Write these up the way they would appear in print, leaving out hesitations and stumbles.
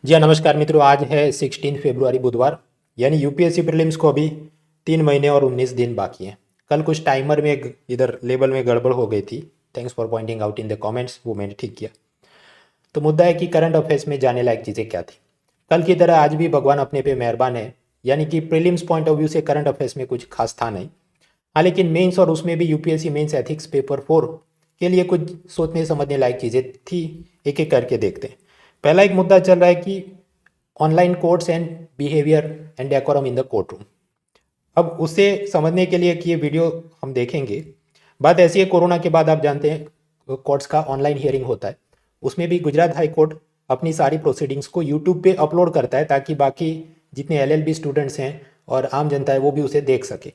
जी हाँ, नमस्कार मित्रों। आज है 16 फरवरी बुधवार, यानी यूपीएससी प्रीलिम्स को अभी 3 महीने और 19 दिन बाकी हैं। कल कुछ टाइमर में इधर लेवल में गड़बड़ हो गई थी। Thanks for pointing out in the comments, वो मैंने ठीक किया। तो मुद्दा है कि करंट अफेयर्स में जाने लायक चीज़ें क्या थी। कल की तरह आज भी भगवान अपने पे मेहरबान है, यानी कि प्रीलिम्स पॉइंट ऑफ व्यू से करंट अफेयर्स में कुछ खास था नहीं। हाँ, लेकिन मेंस और उसमें भी यूपीएससी मेंस एथिक्स पेपर 4 के लिए कुछ सोचने समझने लायक चीज़ें थी। एक एक करके देखते हैं। पहला एक मुद्दा चल रहा है कि online codes and behaviour and decorum in the court room. अब उसे समझने के लिए कि ये वीडियो हम देखेंगे। बात ऐसी है, कोरोना के बाद आप जानते हैं कोर्ट्स का ऑनलाइन हियरिंग होता है। उसमें भी गुजरात हाई कोर्ट अपनी सारी प्रोसीडिंग्स को यूट्यूब पे अपलोड करता है, ताकि बाकी जितने एलएलबी स्टूडेंट्स हैं और आम जनता है वो भी उसे देख सके।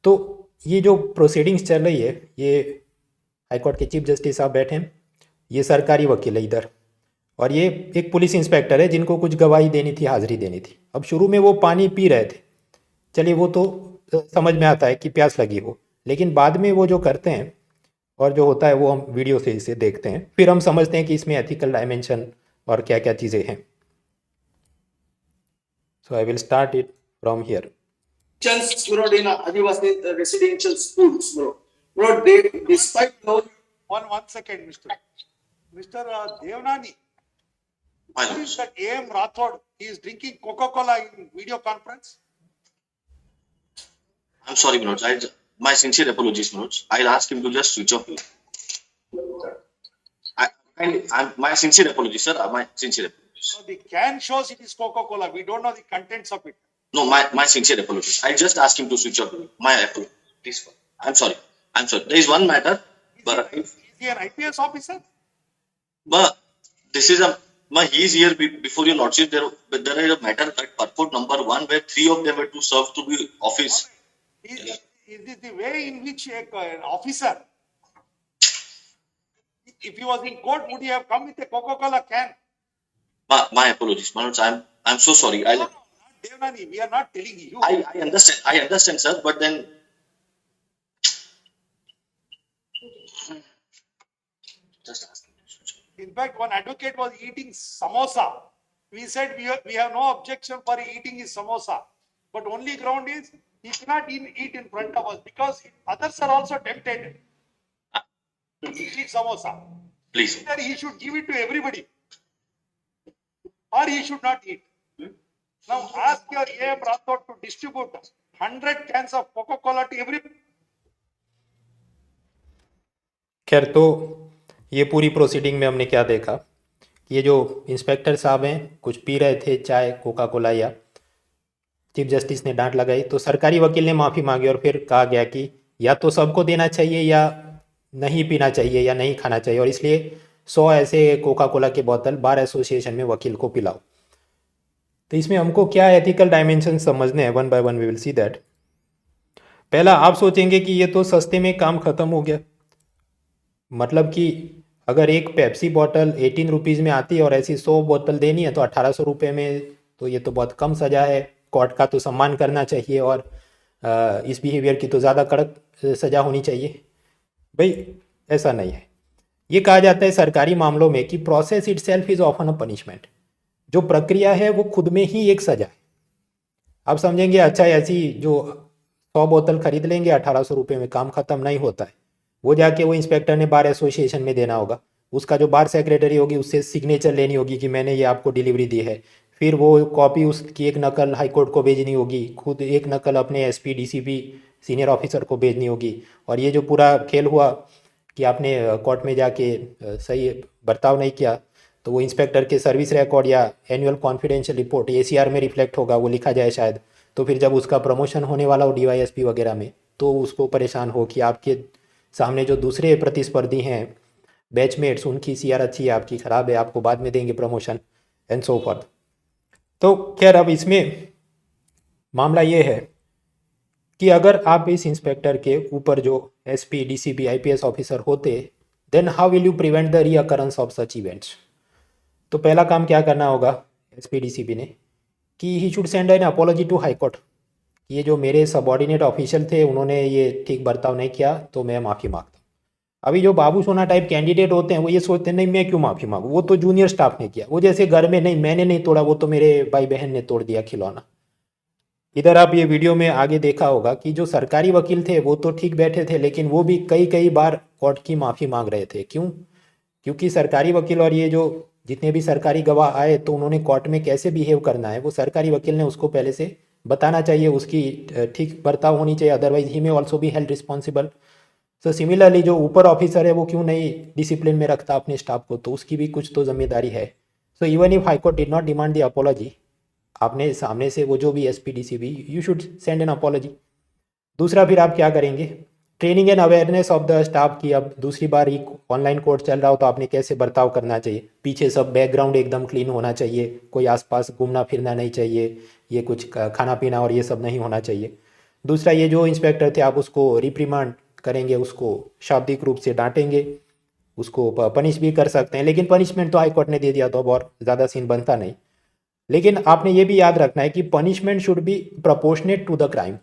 तो ये जो प्रोसीडिंग्स चल रही है, ये हाईकोर्ट के चीफ जस्टिस साहब बैठे हैं, ये सरकारी वकील है इधर, और ये एक पुलिस इंस्पेक्टर है जिनको कुछ गवाही देनी थी, हाजिरी देनी थी। अब शुरू में वो पानी पी रहे थे, चलिए वो तो समझ में आता है कि प्यास लगी हो, लेकिन बाद में वो जो करते हैं और जो होता है वो हम वीडियो से इसे देखते हैं, फिर हम समझते हैं कि इसमें एथिकल डायमेंशन और क्या क्या चीज़ें हैं। So I will start it from here. In Adivasi residential schools, bro. They, despite those. One second, Mr. Devnani. Who is that A.M. Rathod? He is drinking Coca-Cola in video conference. I'm sorry, Manoj. My sincere apologies, Manoj. I'll ask him to just switch off. My sincere apologies, sir. My sincere apologies. No, the can shows it is Coca-Cola. We don't know the contents of it. No, my sincere apologies. I'll just ask him to switch off. My apologies. Please. I'm sorry. There is one matter. Is he an IPS officer? But this is he is here before your lordship. There is a matter at purport number 1 where 3 of them were to serve to be office. Is this the way in which an officer, if he was in court, would he have come with a Coca-Cola can? My apologies, Manoj. I'm so sorry. No, Devnani, we are not telling you. I understand, sir. But then, just ask him. In fact, one advocate was eating samosa. We said we have no objection for eating his samosa, but only ground is he cannot eat in front of us because others are also tempted to eat samosa. Please. Either he should give it to everybody or he should not eat. Now ask your A.M. Rathod to distribute 100 cans of Coca-Cola to everybody. खैर, तो ये पूरी proceeding में हमने क्या देखा कि ये जो इंस्पेक्टर साहब हैं कुछ पी रहे थे, चाय कोका कोला, या चीफ जस्टिस ने डांट लगाई तो सरकारी वकील ने माफ़ी मांगी और फिर कहा गया कि या तो सबको देना चाहिए या नहीं पीना चाहिए या नहीं खाना चाहिए, और इसलिए 100 ऐसे कोका कोला के बोतल बार एसोसिएशन में वकील को पिलाओ। तो इसमें हमको क्या एथिकल डायमेंशन समझने हैं, one by one we will see that. पहला, आप सोचेंगे कि ये तो सस्ते में काम ख़त्म हो गया, मतलब कि अगर एक पेप्सी बॉटल 18 रुपीज़ में आती है और ऐसी 100 बोतल देनी है तो 1800 रुपये में, तो ये तो बहुत कम सज़ा है। कोर्ट का तो सम्मान करना चाहिए और इस बिहेवियर की तो ज़्यादा कड़क सज़ा होनी चाहिए। भाई ऐसा नहीं है। ये कहा जाता है सरकारी मामलों में कि process it self is often a punishment. जो प्रक्रिया है वो खुद में ही एक सज़ा है। आप समझेंगे अच्छा ऐसी जो 100 बोतल खरीद लेंगे 1800 रुपये में, काम ख़त्म नहीं होता है। वो जाके वो इंस्पेक्टर ने बार एसोसिएशन में देना होगा, उसका जो बार सेक्रेटरी होगी उससे सिग्नेचर लेनी होगी कि मैंने ये आपको डिलीवरी दी है, फिर वो कॉपी उसकी एक नकल हाई कोर्ट को भेजनी होगी, खुद एक नकल अपने एसपी डीसीपी सीनियर ऑफिसर को भेजनी होगी। और ये जो पूरा खेल हुआ कि आपने कोर्ट में जाके सही बर्ताव नहीं किया, तो वो इंस्पेक्टर के सर्विस रिकॉर्ड या एनुअल कॉन्फिडेंशियल रिपोर्ट एसीआर में रिफ्लेक्ट होगा, वो लिखा जाए शायद। तो फिर जब उसका प्रमोशन होने वाला हो डीवाईएसपी वगैरह में, तो उसको परेशान हो कि आपके सामने जो दूसरे प्रतिस्पर्धी हैं बैचमेट्स, उनकी सीआर अच्छी है, आपकी ख़राब है, आपको बाद में देंगे प्रमोशन एंड सो फॉर्थ। तो खैर, अब इसमें मामला ये है कि अगर आप इस इंस्पेक्टर के ऊपर जो एसपी डीसीपी आईपीएस ऑफिसर होते, then how will you prevent the recurrence of such events. तो पहला काम क्या करना होगा एसपी डीसीपी ने कि he should send an apology to high court. ये जो मेरे सबॉर्डिनेट ऑफिशियल थे उन्होंने ये ठीक बर्ताव नहीं किया, तो मैं माफ़ी मांगता हूँ। अभी जो बाबू सोना टाइप कैंडिडेट होते हैं वो ये सोचते हैं नहीं मैं क्यों माफ़ी मांगू, वो तो जूनियर स्टाफ ने किया, वो जैसे घर में नहीं मैंने नहीं तोड़ा, वो तो मेरे भाई बहन ने तोड़ दिया खिलौना। इधर आप ये वीडियो में आगे देखा होगा कि जो सरकारी वकील थे वो तो ठीक बैठे थे, लेकिन वो भी कई कई बार कोर्ट की माफ़ी मांग रहे थे। क्यों? क्योंकि सरकारी वकील और ये जो जितने भी सरकारी गवाह आए तो उन्होंने कोर्ट में कैसे बिहेव करना है वो सरकारी वकील ने उसको पहले से बताना चाहिए, उसकी ठीक बर्ताव होनी चाहिए, अदरवाइज ही में also be held responsible. So similarly जो ऊपर ऑफिसर है वो क्यों नहीं डिसिप्लिन में रखता अपने स्टाफ को, तो उसकी भी कुछ तो जिम्मेदारी है। So even if high court did not demand the apology, आपने सामने से वो जो भी SP DCP you should send an apology. दूसरा फिर आप क्या करेंगे? Training and awareness of the staff की। अब दूसरी बार ही ऑनलाइन कोर्स चल रहा हो तो आपने कैसे बर्ताव करना चाहिए, पीछे सब बैकग्राउंड एकदम क्लीन होना चाहिए, कोई आसपास घूमना फिरना नहीं चाहिए, ये कुछ खाना पीना और ये सब नहीं होना चाहिए। दूसरा, ये जो इंस्पेक्टर थे आप उसको रिप्रीमांड करेंगे, उसको शाब्दिक रूप से डांटेंगे, उसको पनिश भी कर सकते हैं, लेकिन पनिशमेंट तो हाई कोर्ट ने दे दिया तो अब और ज़्यादा सीन बनता नहीं। लेकिन आपने ये भी याद रखना है कि punishment should be proportionate to the crime.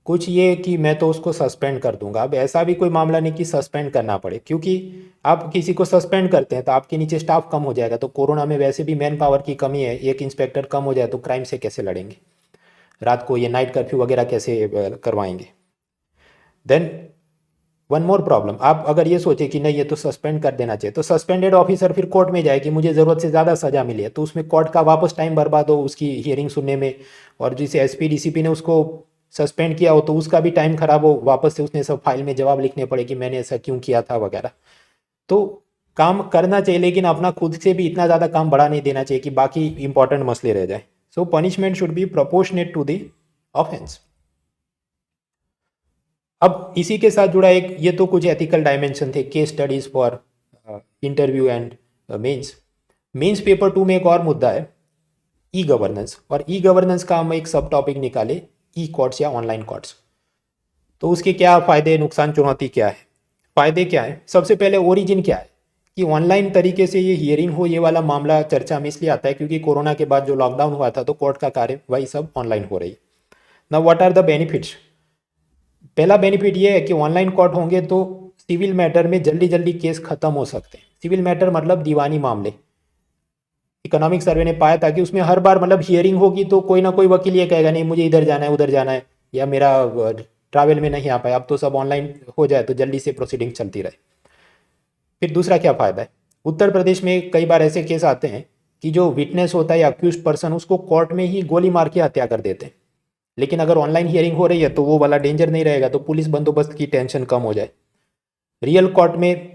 कुछ ये कि मैं तो उसको सस्पेंड कर दूंगा, अब ऐसा भी कोई मामला नहीं कि सस्पेंड करना पड़े, क्योंकि आप किसी को सस्पेंड करते हैं तो आपके नीचे स्टाफ कम हो जाएगा। तो कोरोना में वैसे भी मैन पावर की कमी है, एक इंस्पेक्टर कम हो जाए तो क्राइम से कैसे लड़ेंगे, रात को ये नाइट कर्फ्यू वगैरह कैसे करवाएंगे। देन वन मोर प्रॉब्लम, आप अगर ये सोचे कि नहीं ये तो सस्पेंड कर देना चाहिए, तो सस्पेंडेड ऑफिसर फिर कोर्ट में जाए कि मुझे ज़रूरत से ज़्यादा सज़ा मिली है, तो उसमें कोर्ट का वापस टाइम बर्बाद हो उसकी हियरिंग सुनने में, और जिसे एसपी डीसीपी ने उसको सस्पेंड किया हो तो उसका भी टाइम खराब हो, वापस से उसने सब फाइल में जवाब लिखने पड़े कि मैंने ऐसा क्यों किया था वगैरह। तो काम करना चाहिए, लेकिन अपना खुद से भी इतना ज़्यादा काम बढ़ा नहीं देना चाहिए कि बाकी इंपॉर्टेंट मसले रह जाए। So punishment should be proportionate to the offence. अब इसी के साथ जुड़ा एक, ये तो कुछ एथिकल डायमेंशन थे, case studies for interview and mains. Mains paper 2 में एक और मुद्दा है ई गवर्नेंस, और ई गवर्नेंस का हम एक सब टॉपिक निकाले ई कोर्ट्स या ऑनलाइन कोर्ट्स। तो उसके क्या फ़ायदे, नुकसान, चुनौती क्या है? फ़ायदे क्या है? सबसे पहले ओरिजिन क्या है कि ऑनलाइन तरीके से ये हियरिंग हो, ये वाला मामला चर्चा में इसलिए आता है क्योंकि कोरोना के बाद जो लॉकडाउन हुआ था तो कोर्ट का कार्य वही सब ऑनलाइन हो रही है। Now what are the benefits? पहला बेनिफिट ये है कि ऑनलाइन कोर्ट होंगे तो सिविल मैटर में जल्दी जल्दी केस खत्म हो सकते हैं। सिविल मैटर मतलब दीवानी मामले। इकोनॉमिक सर्वे ने पाया था कि उसमें हर बार मतलब हियरिंग होगी तो कोई ना कोई वकील ये कहेगा नहीं मुझे इधर जाना है उधर जाना है, या मेरा ट्रैवल में नहीं आ पाया, अब तो सब ऑनलाइन हो जाए तो जल्दी से प्रोसीडिंग चलती रहे। फिर दूसरा क्या फ़ायदा है? उत्तर प्रदेश में कई बार ऐसे केस आते हैं कि जो विटनेस होता है या अक्यूज पर्सन उसको कोर्ट में ही गोली मार के हत्या कर देते हैं, लेकिन अगर ऑनलाइन हियरिंग हो रही है तो वो वाला डेंजर नहीं रहेगा, तो पुलिस बंदोबस्त की टेंशन कम हो जाए। रियल कोर्ट में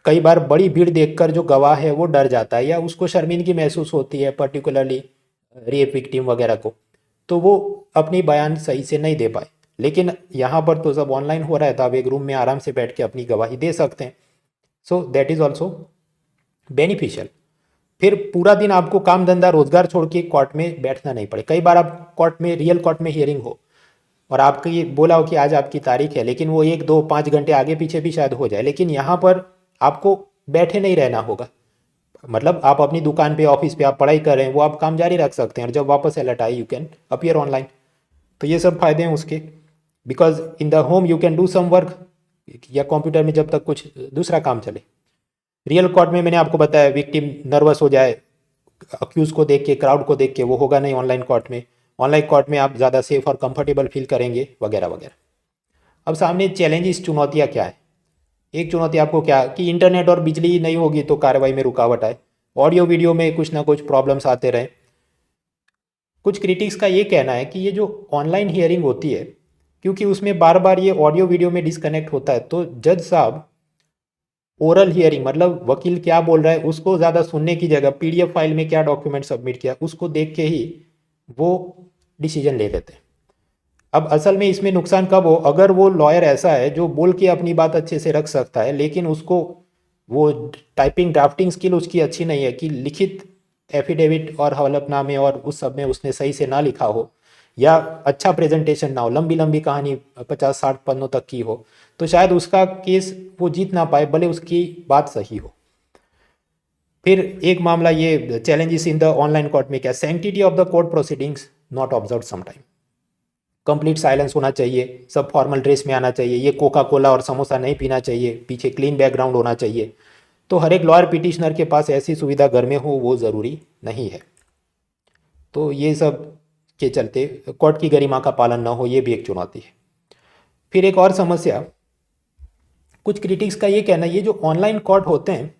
कई बार बड़ी भीड़ देखकर जो गवाह है वो डर जाता है या उसको शर्मिंदगी महसूस होती है, पर्टिकुलरली रेप विक्टिम वगैरह को, तो वो अपनी बयान सही से नहीं दे पाए। लेकिन यहाँ पर तो सब ऑनलाइन हो रहा है तो आप एक रूम में आराम से बैठ के अपनी गवाही दे सकते हैं। So that is also beneficial. फिर पूरा दिन आपको काम धंधा रोजगार छोड़ के कोर्ट में बैठना नहीं पड़े। कई बार आप कोर्ट में, रियल कोर्ट में हियरिंग हो और आपकी बोला हो कि आज आपकी तारीख है, लेकिन वो 1, 2, 5 घंटे आगे पीछे भी शायद हो जाए, लेकिन यहाँ पर आपको बैठे नहीं रहना होगा। मतलब आप अपनी दुकान पे, ऑफिस पे आप पढ़ाई कर रहे हैं, वो आप काम जारी रख सकते हैं और जब वापस अलर्ट आए यू कैन अपीयर ऑनलाइन। तो ये सब फायदे हैं उसके, because in the home you can do some work, या कंप्यूटर में जब तक कुछ दूसरा काम चले। रियल कोर्ट में मैंने आपको बताया विक्टिम नर्वस हो जाए अक्यूज को देख के, क्राउड को देख के, वो होगा नहीं ऑनलाइन कोर्ट में। ऑनलाइन कोर्ट में आप ज़्यादा सेफ और कंफर्टेबल फील करेंगे वगैरह वगैरह। अब सामने चैलेंजेस, चुनौतियाँ क्या है? एक चुनौती आपको क्या कि इंटरनेट और बिजली नहीं होगी तो कार्रवाई में रुकावट आए, ऑडियो वीडियो में कुछ ना कुछ प्रॉब्लम्स आते रहे। कुछ क्रिटिक्स का ये कहना है कि ये जो ऑनलाइन हियरिंग होती है, क्योंकि उसमें बार बार ये ऑडियो वीडियो में डिस्कनेक्ट होता है, तो जज साहब ओरल हियरिंग मतलब वकील क्या बोल रहा है उसको ज़्यादा सुनने की जगह पीडीएफ फाइल में क्या डॉक्यूमेंट सबमिट किया उसको देख के ही वो डिसीजन ले लेते हैं। अब असल में इसमें नुकसान कब हो? अगर वो लॉयर ऐसा है जो बोल के अपनी बात अच्छे से रख सकता है, लेकिन उसको वो टाइपिंग ड्राफ्टिंग स्किल उसकी अच्छी नहीं है कि लिखित एफिडेविट और हलफनामे और उस सब में उसने सही से ना लिखा हो, या अच्छा प्रेजेंटेशन ना हो, लंबी लंबी कहानी 50-60 पन्नों तक की हो, तो शायद उसका केस वो जीत ना पाए भले उसकी बात सही हो। फिर एक मामला ये challenges in the online court में क्या, sanctity of the court proceedings not observe sometime. Complete silence होना चाहिए, सब फॉर्मल ड्रेस में आना चाहिए, ये कोका कोला और समोसा नहीं पीना चाहिए, पीछे क्लीन बैकग्राउंड होना चाहिए। तो हर एक लॉयर पिटिशनर के पास ऐसी सुविधा घर में हो वो ज़रूरी नहीं है। तो ये सब के चलते कोर्ट की गरिमा का पालन न हो, ये भी एक चुनौती है। फिर एक और समस्या, कुछ क्रिटिक्स का ये कहना है ये जो ऑनलाइन कोर्ट होते हैं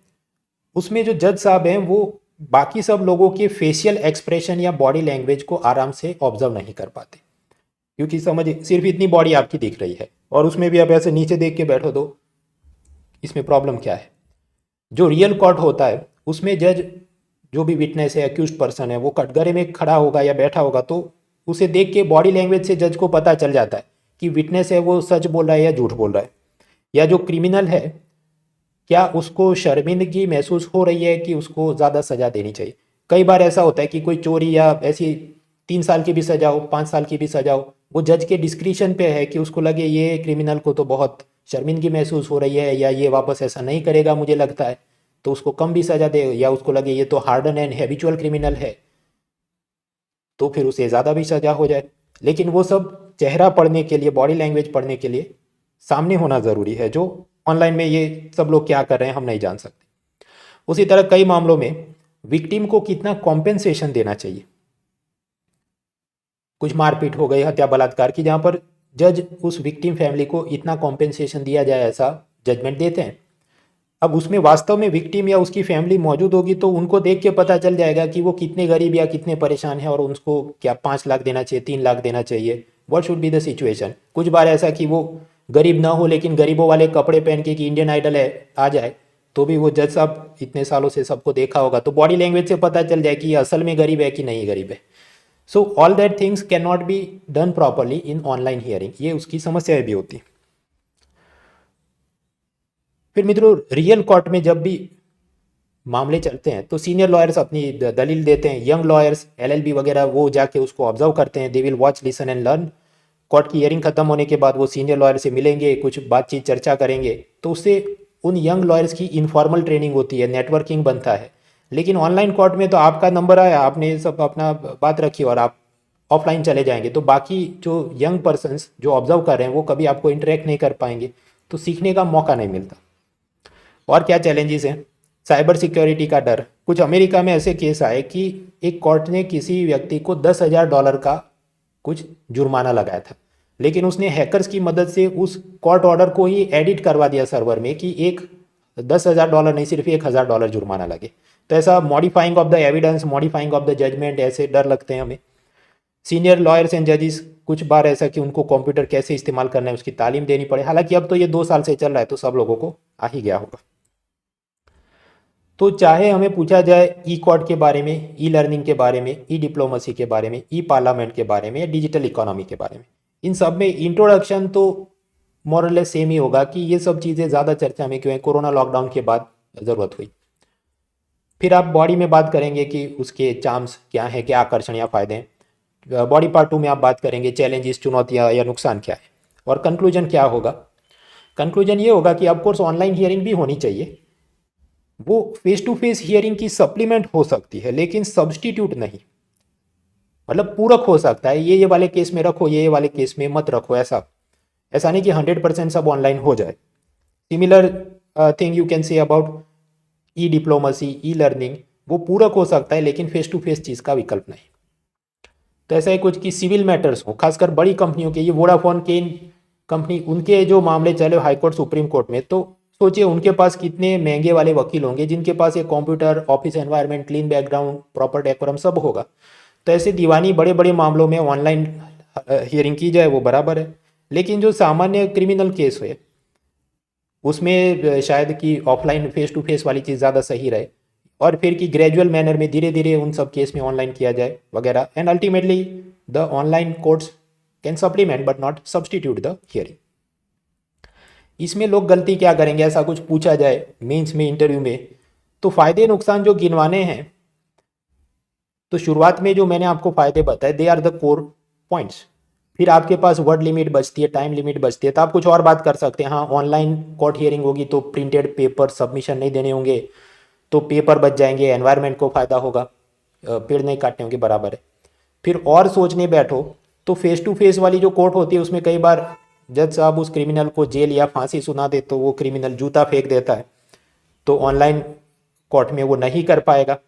उसमें जो जज साहब हैं वो बाकी सब लोगों के फेशियल एक्सप्रेशन या बॉडी लैंग्वेज को आराम से ऑब्जर्व नहीं कर पाते, क्योंकि समझिए सिर्फ इतनी बॉडी आपकी दिख रही है और उसमें भी आप ऐसे नीचे देख के बैठो तो इसमें प्रॉब्लम क्या है। जो रियल कोर्ट होता है उसमें जज जो भी विटनेस है, अक्यूज्ड पर्सन है, वो कटघरे में खड़ा होगा या बैठा होगा तो उसे देख के बॉडी लैंग्वेज से जज को पता चल जाता है कि विटनेस है वो सच बोल रहा है या झूठ बोल रहा है, या जो क्रिमिनल है क्या उसको शर्मिंदगी महसूस हो रही है कि उसको ज़्यादा सज़ा देनी चाहिए। कई बार ऐसा होता है कि कोई चोरी या ऐसी 3 साल की भी सज़ा हो, 5 साल की भी सज़ा हो, वो जज के डिस्क्रिशन पे है कि उसको लगे ये क्रिमिनल को तो बहुत शर्मिंदगी महसूस हो रही है या ये वापस ऐसा नहीं करेगा मुझे लगता है, तो उसको कम भी सज़ा दे, या उसको लगे ये तो हार्डन एंड हैबिचुअल क्रिमिनल है तो फिर उसे ज़्यादा भी सज़ा हो जाए। लेकिन वो सब चेहरा पढ़ने के लिए, बॉडी लैंग्वेज पढ़ने के लिए सामने होना ज़रूरी है, जो ऑनलाइन में ये सब लोग क्या कर रहे हैं हम नहीं जान सकते। उसी तरह कई मामलों में विक्टिम को कितना कॉम्पेंसेशन देना चाहिए, कुछ मारपीट हो गई, हत्या बलात्कार की, जहाँ पर जज उस विक्टिम फैमिली को इतना कॉम्पेंसेशन दिया जाए ऐसा जजमेंट देते हैं। अब उसमें वास्तव में विक्टिम या उसकी फैमिली मौजूद होगी तो उनको देख के पता चल जाएगा कि वो कितने गरीब या कितने परेशान हैं और उनको क्या 5 लाख देना चाहिए, 3 लाख देना चाहिए, what should be the situation. कुछ बार ऐसा कि वो गरीब ना हो लेकिन गरीबों वाले कपड़े पहन के कि इंडियन आइडल है आ जाए तो भी वो जज साहब इतने सालों से सबको देखा होगा तो बॉडी लैंग्वेज से पता चल जाए कि ये असल में गरीब है कि नहीं गरीब है। So all that things can not be done properly in online hearing, ये उसकी समस्याएं भी होती। फिर मित्रों रियल कोर्ट में जब भी मामले चलते हैं तो सीनियर लॉयर्स अपनी दलील देते हैं, यंग लॉयर्स एलएलबी वगैरह वो जाके उसको ऑब्जर्व करते हैं, they will watch listen and learn. Court की हियरिंग खत्म होने के बाद वो सीनियर लॉयर से मिलेंगे, कुछ बातचीत चर्चा करेंगे, तो उससे उन यंग लॉयर्स की इनफॉर्मल ट्रेनिंग होती है, नेटवर्किंग बनता है। लेकिन ऑनलाइन कोर्ट में तो आपका नंबर आया, आपने सब अपना बात रखी और आप ऑफलाइन चले जाएंगे, तो बाकी जो यंग पर्सन्स जो ऑब्जर्व कर रहे हैं वो कभी आपको इंटरेक्ट नहीं कर पाएंगे, तो सीखने का मौका नहीं मिलता। और क्या चैलेंजेस हैं, साइबर सिक्योरिटी का डर। कुछ अमेरिका में ऐसे केस आए कि एक कोर्ट ने किसी व्यक्ति को $10,000 का कुछ जुर्माना लगाया था, लेकिन उसने हैकर्स की मदद से उस कोर्ट ऑर्डर को ही एडिट करवा दिया सर्वर में कि एक $10,000 नहीं सिर्फ $1,000 जुर्माना लगे। तो ऐसा modifying of the evidence, modifying of the judgement, ऐसे डर लगते हैं हमें। सीनियर लॉयर्स एंड जजेस कुछ बार ऐसा कि उनको कंप्यूटर कैसे इस्तेमाल करना है उसकी तालीम देनी पड़े, हालांकि अब तो ये 2 साल से चल रहा है तो सब लोगों को आ ही गया होगा। तो चाहे हमें पूछा जाए ई कोर्ट के बारे में, ई लर्निंग के बारे में, ई डिप्लोमेसी के बारे में, ई पार्लियामेंट के बारे में या डिजिटल इकोनॉमी के बारे में, इन सब में इंट्रोडक्शन तो मोरलेस सेम ही होगा कि ये सब चीज़ें ज़्यादा चर्चा में क्यों है, कोरोना लॉकडाउन के बाद ज़रूरत हुई। फिर आप बॉडी में बात करेंगे कि उसके चार्म्स क्या हैं, क्या आकर्षण या फायदे हैं। बॉडी पार्ट 2 में आप बात करेंगे चैलेंजेस, चुनौतियाँ या नुकसान क्या है, और कंक्लूजन क्या होगा। कंक्लूजन ये होगा कि ऑफकोर्स ऑनलाइन हियरिंग भी होनी चाहिए, वो फेस टू फेस हियरिंग की सप्लीमेंट हो सकती है लेकिन सब्सटीट्यूट नहीं, मतलब पूरक हो सकता है, ये वाले केस में रखो, ये वाले केस में मत रखो, ऐसा नहीं कि 100% सब ऑनलाइन हो जाए। Similar thing you can say about E diplomacy, e learning, वो पूरक हो सकता है लेकिन फेस टू फेस चीज़ का विकल्प नहीं। तो ऐसा है कुछ कि सिविल मैटर्स हो, खासकर बड़ी कंपनियों के, ये वोडाफोन केन कंपनी, उनके जो मामले चले हाईकोर्ट सुप्रीम कोर्ट में, तो सोचिए उनके पास कितने महंगे वाले वकील होंगे जिनके पास एक computer, office environment, clean background, proper decorum सब होगा। तो ऐसे दीवानी बड़े बड़े मामलों में ऑनलाइन हियरिंग की जाए वो बराबर है, लेकिन जो सामान्य क्रिमिनल केस है उसमें शायद कि ऑफलाइन फेस टू फेस वाली चीज़ ज़्यादा सही रहे, और फिर कि ग्रेजुअल मैनर में धीरे धीरे उन सब केस में ऑनलाइन किया जाए वगैरह। And ultimately the online courts can supplement but not substitute the hearing. इसमें लोग गलती क्या करेंगे, ऐसा कुछ पूछा जाए मेंस में, इंटरव्यू में, तो फायदे नुकसान जो गिनवाने हैं, तो शुरुआत में जो मैंने आपको फायदे बताए they are the core points. फिर आपके पास वर्ड लिमिट बचती है, टाइम लिमिट बचती है, तो आप कुछ और बात कर सकते हैं। हाँ, ऑनलाइन कोर्ट हियरिंग होगी तो प्रिंटेड पेपर सबमिशन नहीं देने होंगे, तो पेपर बच जाएंगे, एनवायरनमेंट को फ़ायदा होगा, पेड़ नहीं काटने होंगे, बराबर है। फिर और सोचने बैठो तो फेस टू फेस वाली जो कोर्ट होती है उसमें कई बार जज साहब उस क्रिमिनल को जेल या फांसी सुना दे तो वो क्रिमिनल जूता फेंक देता है, तो ऑनलाइन कोर्ट में वो नहीं कर पाएगा।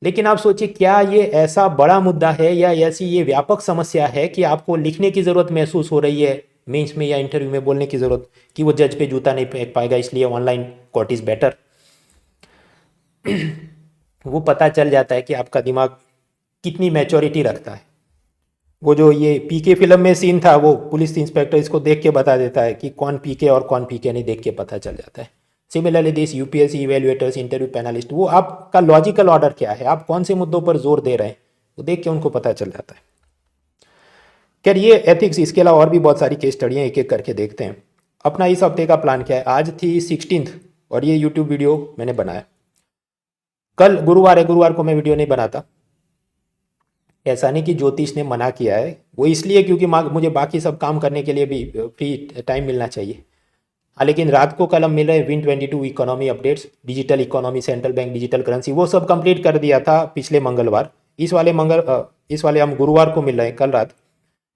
लेकिन आप सोचिए, क्या ये ऐसा बड़ा मुद्दा है या ऐसी ये व्यापक समस्या है कि आपको लिखने की ज़रूरत महसूस हो रही है मेंस में या इंटरव्यू में बोलने की ज़रूरत कि वो जज पे जूता नहीं फेंक पाएगा इसलिए ऑनलाइन कोर्ट इज़ बेटर। वो पता चल जाता है कि आपका दिमाग कितनी मैच्योरिटी रखता है। वो जो ये पीके फिल्म में सीन था, वो पुलिस इंस्पेक्टर इसको देख के बता देता है कि कौन पीके और कौन पीके नहीं, देख के पता चल जाता है। Similarly this UPSC evaluators, interview panelist, वो आपका लॉजिकल ऑर्डर क्या है, आप कौन से मुद्दों पर जोर दे रहे हैं, वो देख के उनको पता चल जाता है। खैर ये एथिक्स, इसके अलावा और भी बहुत सारी केस स्टडियाँ एक एक करके देखते हैं। अपना इस हफ्ते का प्लान क्या है? आज थी 16th और ये यूट्यूब वीडियो मैंने बनाया। कल गुरुवार है, गुरुवार को मैं वीडियो नहीं बनाता। ऐसा नहीं कि ज्योतिष ने मना किया है, वो इसलिए क्योंकि मुझे बाकी सब काम करने के लिए भी फ्री टाइम मिलना चाहिए। हाँ, लेकिन रात को कल हम मिल रहे हैं Win22 economy updates, digital economy, central bank, digital currency, वो सब कंप्लीट कर दिया था पिछले मंगलवार। इस वाले हम गुरुवार को मिल रहे हैं कल रात।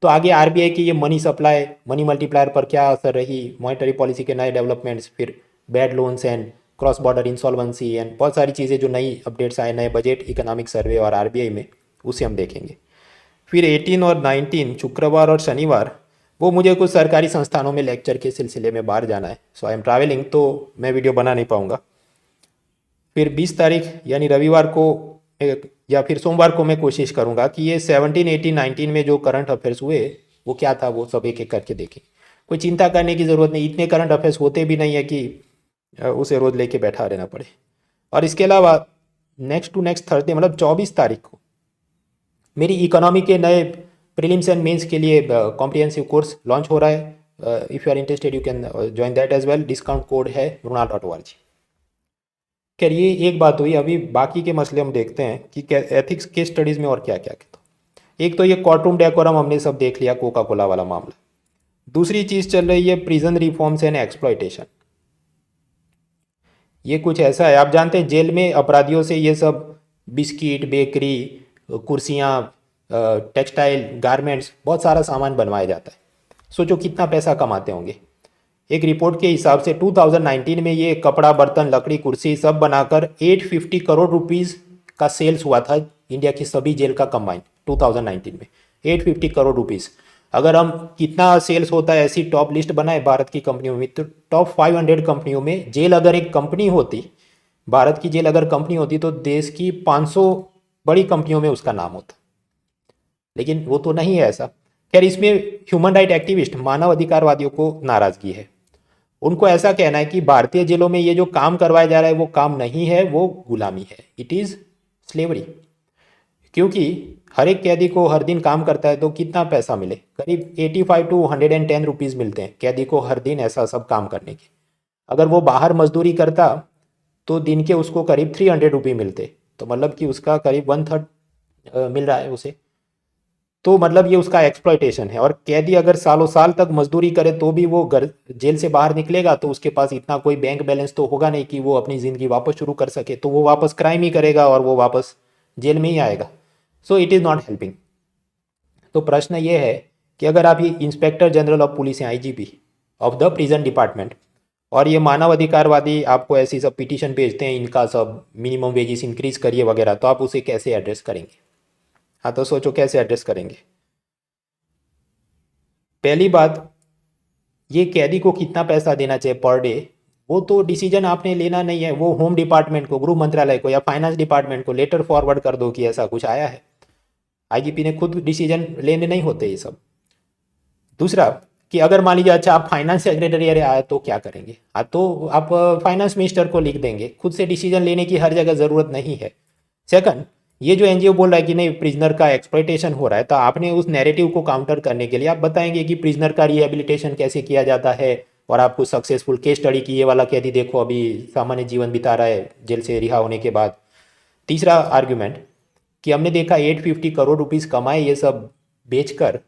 तो आगे आरबीआई की ये मनी सप्लाई, मनी मल्टीप्लायर पर क्या असर रही, मॉनेटरी पॉलिसी के नए डेवलपमेंट्स, फिर bad loans and cross border insolvency and बहुत सारी चीज़ें जो नई अपडेट्स आए, नए बजट, इकोनॉमिक सर्वे और आरबीआई में, उसे हम देखेंगे। फिर 18 और 19 शुक्रवार और शनिवार वो मुझे कुछ सरकारी संस्थानों में लेक्चर के सिलसिले में बाहर जाना है, सो आई एम ट्रैवलिंग, तो मैं वीडियो बना नहीं पाऊँगा। फिर 20 तारीख यानी रविवार को या फिर सोमवार को मैं कोशिश करूँगा कि ये 17, 18, 19 में जो करंट अफेयर्स हुए वो क्या था, वो सब एक एक करके देखें। कोई चिंता करने की ज़रूरत नहीं, इतने करंट अफेयर्स होते भी नहीं है कि उसे रोज़ लेके बैठा रहना पड़े। और इसके अलावा नेक्स्ट टू नेक्स्ट थर्सडे मतलब 24 तारीख को मेरी इकोनॉमी के नए प्रीलिम्स एंड मेंस के लिए कॉम्प्रिहेंसिव कोर्स लॉन्च हो रहा है। If you are interested you can join that as well. Discount code है mrunal.org। खैर ये एक बात हुई, अभी बाकी के मसले हम देखते हैं कि एथिक्स के स्टडीज़ में और क्या क्या कहता। एक तो ये कोर्ट रूम डेकोरम हमने सब देख लिया, कोका कोला वाला मामला। दूसरी चीज़ चल रही है प्रिजन रिफॉर्म्स एंड एक्सप्लॉयटेशन। ये कुछ ऐसा है, आप जानते हैं जेल में अपराधियों से ये सब बिस्किट, बेकरी, कुर्सियाँ, टेक्सटाइल, गारमेंट्स, बहुत सारा सामान बनवाया जाता है। सोचो कितना पैसा कमाते होंगे। एक रिपोर्ट के हिसाब से 2019 में ये कपड़ा, बर्तन, लकड़ी, कुर्सी सब बनाकर 850 करोड़ रुपीस का सेल्स हुआ था इंडिया की सभी जेल का कंबाइंड 2019 में। 850 करोड़ रुपीस। अगर हम कितना सेल्स होता है ऐसी टॉप लिस्ट बनाए भारत की कंपनियों में, तो टॉप 500 कंपनियों में जेल अगर एक कंपनी होती, भारत की जेल अगर कंपनी होती, तो देश की 500 बड़ी कंपनियों में उसका नाम होता। लेकिन वो तो नहीं है ऐसा। खैर इसमें ह्यूमन राइट एक्टिविस्ट, मानव अधिकारवादियों को नाराजगी है। उनको ऐसा कहना है कि भारतीय जेलों में ये जो काम करवाया जा रहा है वो काम नहीं है, वो गुलामी है, इट इज़ स्लेवरी। क्योंकि हर एक कैदी को हर दिन काम करता है तो कितना पैसा मिले, करीब 85 to 110 रुपीज़ मिलते हैं कैदी को हर दिन ऐसा सब काम करने के। अगर वो बाहर मजदूरी करता तो दिन के उसको करीब 300 रुपये मिलते, तो मतलब कि उसका करीब 1/3 मिल रहा है उसे। तो मतलब ये उसका एक्सप्लॉयटेशन है। और कैदी अगर सालों साल तक मजदूरी करे तो भी वो घर जेल से बाहर निकलेगा तो उसके पास इतना कोई बैंक बैलेंस तो होगा नहीं कि वो अपनी ज़िंदगी वापस शुरू कर सके, तो वो वापस क्राइम ही करेगा और वो वापस जेल में ही आएगा। So it is not helping. तो प्रश्न ये है कि अगर आप ये इंस्पेक्टर जनरल ऑफ पुलिस हैं, IGP of the prison department, और ये मानव अधिकारवादी आपको ऐसी सब पिटीशन भेजते हैं, इनका सब मिनिमम वेजेस इंक्रीज करिए वगैरह, तो आप उसे कैसे एड्रेस करेंगे? हाँ, तो सोचो कैसे एड्रेस करेंगे। पहली बात, ये कैदी को कितना पैसा देना चाहिए पर डे, वो तो डिसीजन आपने लेना नहीं है, वो होम डिपार्टमेंट को, गृह मंत्रालय को या फाइनेंस डिपार्टमेंट को लेटर फॉरवर्ड कर दो कि ऐसा कुछ आया है। IGP ने खुद डिसीजन लेने नहीं होते ये सब। दूसरा कि अगर मान लीजिए अच्छा आप फाइनेंस सेक्रेटरी आए तो क्या करेंगे? हाँ, तो आप फाइनेंस मिनिस्टर को लिख देंगे, खुद से डिसीजन लेने की हर जगह ज़रूरत नहीं है। सेकंड, ये जो NGO बोल रहा है कि नहीं प्रिजनर का एक्सप्लॉयटेशन हो रहा है, तो आपने उस नैरेटिव को काउंटर करने के लिए आप बताएंगे कि प्रिजनर का रिहेबिलिटेशन कैसे किया जाता है, और आपको सक्सेसफुल केस स्टडी की, ये वाला कैदी देखो अभी सामान्य जीवन बिता रहा है जेल से रिहा होने के बाद। तीसरा आर्ग्यूमेंट कि हमने देखा 850 करोड़ रुपीज़ कमाए ये सब बेचकर,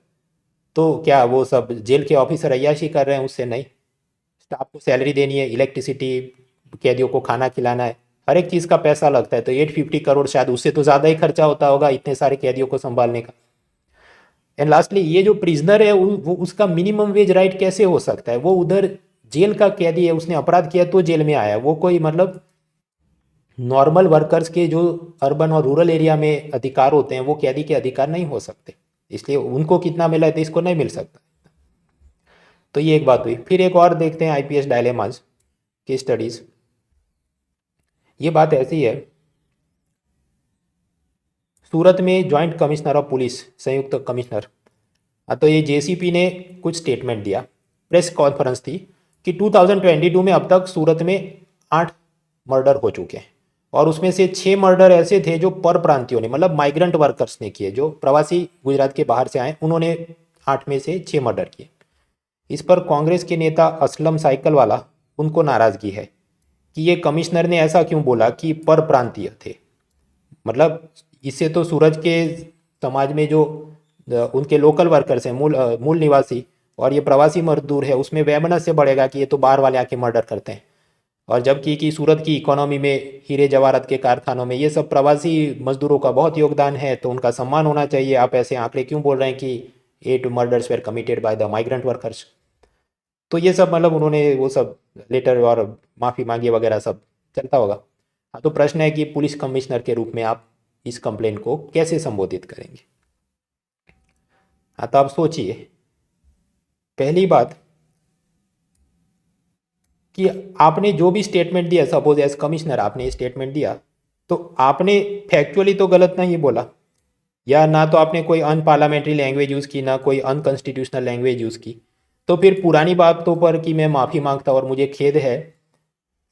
तो क्या वो सब जेल के ऑफिसर अय्याशी कर रहे हैं? उससे नहीं। स्टाफ को सैलरी देनी है, इलेक्ट्रिसिटी, कैदियों को खाना खिलाना है, हर एक चीज़ का पैसा लगता है। तो 850 करोड़, शायद उससे तो ज़्यादा ही खर्चा होता होगा इतने सारे कैदियों को संभालने का। एंड लास्टली ये जो प्रिजनर है वो उसका मिनिमम वेज राइट कैसे हो सकता है? वो उधर जेल का कैदी है, उसने अपराध किया तो जेल में आया, वो कोई मतलब नॉर्मल वर्कर्स के जो अर्बन और रूरल एरिया में अधिकार होते हैं वो कैदी के अधिकार नहीं हो सकते, इसलिए उनको कितना मिला है तो इसको नहीं मिल सकता। तो ये एक बात हुई। फिर एक और देखते हैं आईपीएस डायलेमास की स्टडीज। ये बात ऐसी है, सूरत में जॉइंट कमिश्नर ऑफ पुलिस, संयुक्त कमिश्नर, तो ये जेसीपी ने कुछ स्टेटमेंट दिया, प्रेस कॉन्फ्रेंस थी कि 2022 में अब तक सूरत में 8 मर्डर हो चुके हैं और उसमें से 6 मर्डर ऐसे थे जो पर प्रांतियों ने, मतलब माइग्रेंट वर्कर्स ने किए, जो प्रवासी गुजरात के बाहर से आए, उन्होंने 8 में से 6 मर्डर किए। इस पर कांग्रेस के नेता असलम साइकिल वाला, उनको नाराज़गी है कि ये कमिश्नर ने ऐसा क्यों बोला कि पर प्रांतीय थे। मतलब इससे तो सूरज के समाज में जो उनके लोकल वर्कर्स हैं, मूल निवासी, और ये प्रवासी मजदूर है, उसमें वैमनस्य बढ़ेगा कि ये तो बाहर वाले आके मर्डर करते हैं। और जबकि कि सूरत की इकोनॉमी में, हीरे जवाहरात के कारखानों में ये सब प्रवासी मजदूरों का बहुत योगदान है, तो उनका सम्मान होना चाहिए। आप ऐसे आंकड़े क्यों बोल रहे हैं कि 8 murders were committed by the migrant workers? तो ये सब मतलब उन्होंने वो सब लेटर और माफ़ी मांगी वगैरह सब चलता होगा। हाँ, तो प्रश्न है कि पुलिस कमिश्नर के रूप में आप इस कंप्लेंट को कैसे संबोधित करेंगे? हाँ, तो आप सोचिए, पहली बात कि आपने जो भी स्टेटमेंट दिया, सपोज एज कमिश्नर आपने स्टेटमेंट दिया, तो आपने फैक्चुअली तो गलत नहीं बोला, या ना तो आपने कोई अनपार्लियामेंट्री लैंग्वेज यूज़ की, ना कोई अनकॉन्स्टिट्यूशनल लैंग्वेज यूज़ की। तो फिर पुरानी बातों पर कि मैं माफ़ी मांगता और मुझे खेद है,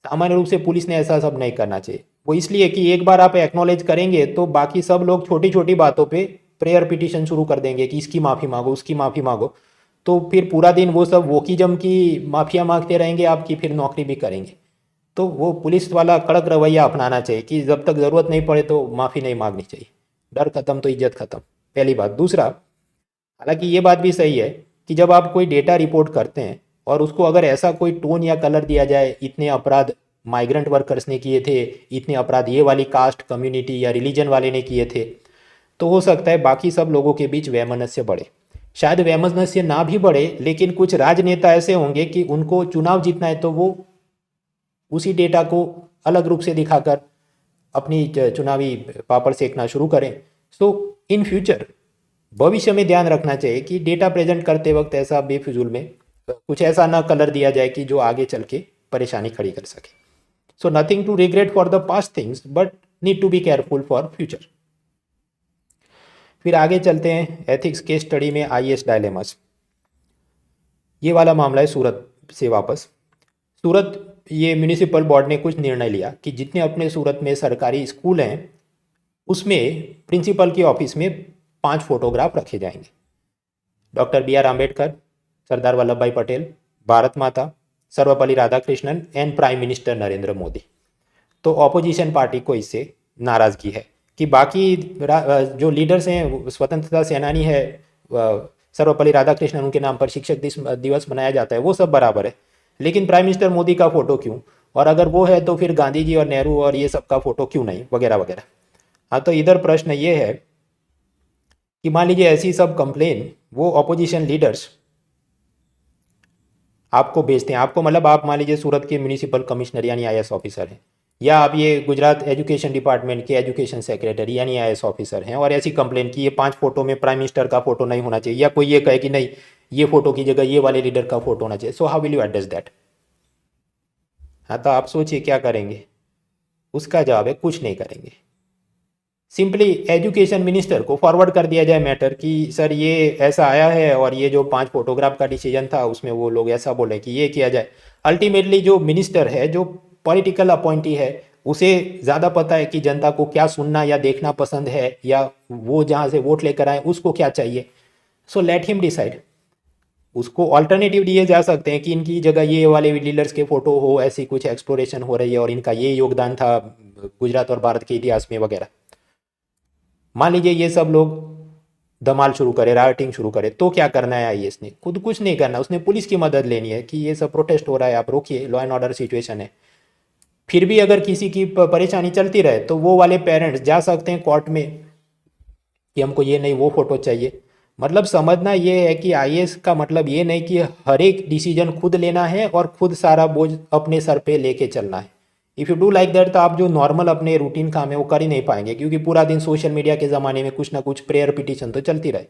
सामान्य रूप से पुलिस ने ऐसा सब नहीं करना चाहिए। वो इसलिए कि एक बार आप एक्नॉलेज करेंगे तो बाकी सब लोग छोटी छोटी बातों पे प्रेयर पिटिशन शुरू कर देंगे कि इसकी माफ़ी मांगो, उसकी माफ़ी मांगो। तो फिर पूरा दिन वो सब वोकिज्म की माफिया मांगते रहेंगे, आपकी फिर नौकरी भी करेंगे। तो वो पुलिस वाला कड़क रवैया अपनाना चाहिए कि जब तक ज़रूरत नहीं पड़े तो माफ़ी नहीं मांगनी चाहिए। डर खत्म तो इज्जत खत्म, पहली बात। दूसरा, हालांकि ये बात भी सही है कि जब आप कोई डेटा रिपोर्ट करते हैं और उसको अगर ऐसा कोई टोन या कलर दिया जाए, इतने अपराध माइग्रेंट वर्कर्स ने किए थे, इतने अपराध ये वाली कास्ट, कम्युनिटी या रिलीजन वाले ने किए थे, तो हो सकता है बाकी सब लोगों के बीच वैमनस्य बढ़े। शायद वैमनस्य ना भी बढ़े, लेकिन कुछ राजनेता ऐसे होंगे कि उनको चुनाव जीतना है तो वो उसी डेटा को अलग रूप से दिखाकर अपनी चुनावी पापड़ सेकना शुरू करें। सो इन फ्यूचर भविष्य में ध्यान रखना चाहिए कि डेटा प्रेजेंट करते वक्त ऐसा बेफिजूल में कुछ ऐसा ना कलर दिया जाए कि जो आगे चल के परेशानी खड़ी कर सके। So nothing to regret for the past things, but need to be careful for future. फिर आगे चलते हैं एथिक्स के स्टडी में आईएएस डायलेमास। ये वाला मामला है सूरत से वापस। सूरत ये म्यूनिसिपल बोर्ड ने कुछ निर्णय लिया कि जितने अपने सूरत में सरकारी स्कूल हैं उसमें प्रिंसिपल के ऑफिस में 5 फोटोग्राफ रखे जाएंगे। Doctor B are Ambedkar, Sardar Vallabh भाई पटेल, भारत माता, Sarvepalli Radhakrishnan and prime minister Narendra Modi. तो ऑपोजिशन पार्टी को इससे नाराज़गी है कि बाकी जो लीडर्स हैं, स्वतंत्रता सेनानी है, सर्वपल्ली राधाकृष्णन, उनके नाम पर शिक्षक दिवस मनाया जाता है, वो सब बराबर है, लेकिन प्राइम मिनिस्टर मोदी का फ़ोटो क्यों? और अगर वो है तो फिर गांधी जी और नेहरू और ये सब का फ़ोटो क्यों नहीं, वगैरह वगैरह। हाँ, तो इधर प्रश्न ये है कि मान लीजिए ऐसी सब कंप्लेन वो ऑपोजिशन लीडर्स आपको भेजते हैं, आपको मतलब आप मान लीजिए सूरत के म्यूनिसिपल कमिश्नर यानी आईएएस ऑफिसर हैं, या आप ये गुजरात एजुकेशन डिपार्टमेंट के एजुकेशन सेक्रेटरी यानी आईएएस ऑफिसर हैं, और ऐसी कंप्लेन की ये 5 फोटो में प्राइम मिनिस्टर का फोटो नहीं होना चाहिए, या कोई ये कहे कि नहीं ये फोटो की जगह ये वाले लीडर का फोटो होना चाहिए। So how will you address that? हाँ, तो आप सोचिए क्या करेंगे? उसका जवाब है कुछ नहीं करेंगे। सिंपली एजुकेशन मिनिस्टर को फॉरवर्ड कर दिया जाए मैटर कि सर ये ऐसा आया है और ये जो 5 फोटोग्राफ का डिसीजन था उसमें वो लोग ऐसा बोले कि ये किया जाए। अल्टीमेटली जो मिनिस्टर है, जो पॉलिटिकल अपॉइंटी है, उसे ज़्यादा पता है कि जनता को क्या सुनना या देखना पसंद है, या वो जहाँ से वोट लेकर आए उसको क्या चाहिए। So let him decide. उसको ऑल्टरनेटिव दिए जा सकते हैं कि इनकी जगह ये वाले लीडर्स के फोटो हो, ऐसी कुछ एक्सप्लोरेशन हो रही है और इनका ये योगदान था गुजरात और भारत के इतिहास में वगैरह। मान लीजिए ये सब लोग धमाल शुरू करे, राइटिंग शुरू करे, तो क्या करना है आईएएस ने? खुद कुछ नहीं करना, उसने पुलिस की मदद लेनी है कि ये सब प्रोटेस्ट हो रहा है, आप रोकिए, लॉ एंड ऑर्डर सिचुएशन है। फिर भी अगर किसी की परेशानी चलती रहे तो वो वाले पेरेंट्स जा सकते हैं कोर्ट में कि हमको ये नहीं वो फोटो चाहिए। मतलब समझना ये है कि आईएएस का मतलब ये नहीं कि हर एक डिसीजन खुद लेना है और खुद सारा बोझ अपने सर पे लेके चलना है। If you do like that तो आप जो नॉर्मल अपने रूटीन काम है वो कर ही नहीं पाएंगे, क्योंकि पूरा दिन सोशल मीडिया के ज़माने में कुछ ना कुछ प्रेयर पिटिशन तो चलती रहे।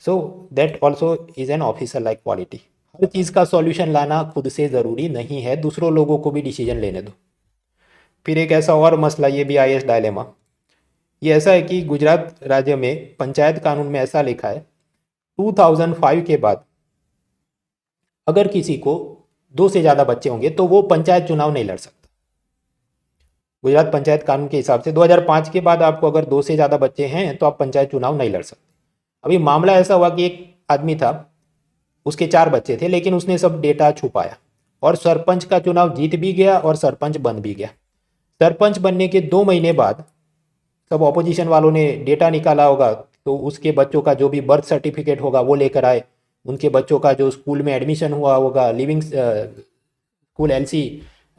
So that also is an officer like quality. हर चीज़ का सॉल्यूशन लाना खुद से ज़रूरी नहीं है, दूसरों लोगों को भी डिसीजन लेने दो। फिर एक ऐसा और मसला, ये भी आईएएस डायलेमा, ये ऐसा है कि गुजरात राज्य में पंचायत कानून में ऐसा लिखा है 2005 के बाद अगर किसी को 2 से ज़्यादा बच्चे होंगे तो वो पंचायत चुनाव नहीं लड़ सकता। गुजरात पंचायत कानून के हिसाब से 2005 के बाद आपको अगर 2 से ज़्यादा बच्चे हैं तो आप पंचायत चुनाव नहीं लड़ सकते। अभी मामला ऐसा हुआ कि एक आदमी था, उसके 4 बच्चे थे, लेकिन उसने सब डेटा छुपाया और सरपंच का चुनाव जीत भी गया और सरपंच बन भी गया। सरपंच बनने के 2 महीने बाद सब ऑपोजिशन वालों ने डेटा निकाला होगा, तो उसके बच्चों का जो भी बर्थ सर्टिफिकेट होगा वो लेकर आए, उनके बच्चों का जो स्कूल में एडमिशन हुआ होगा, living school LC,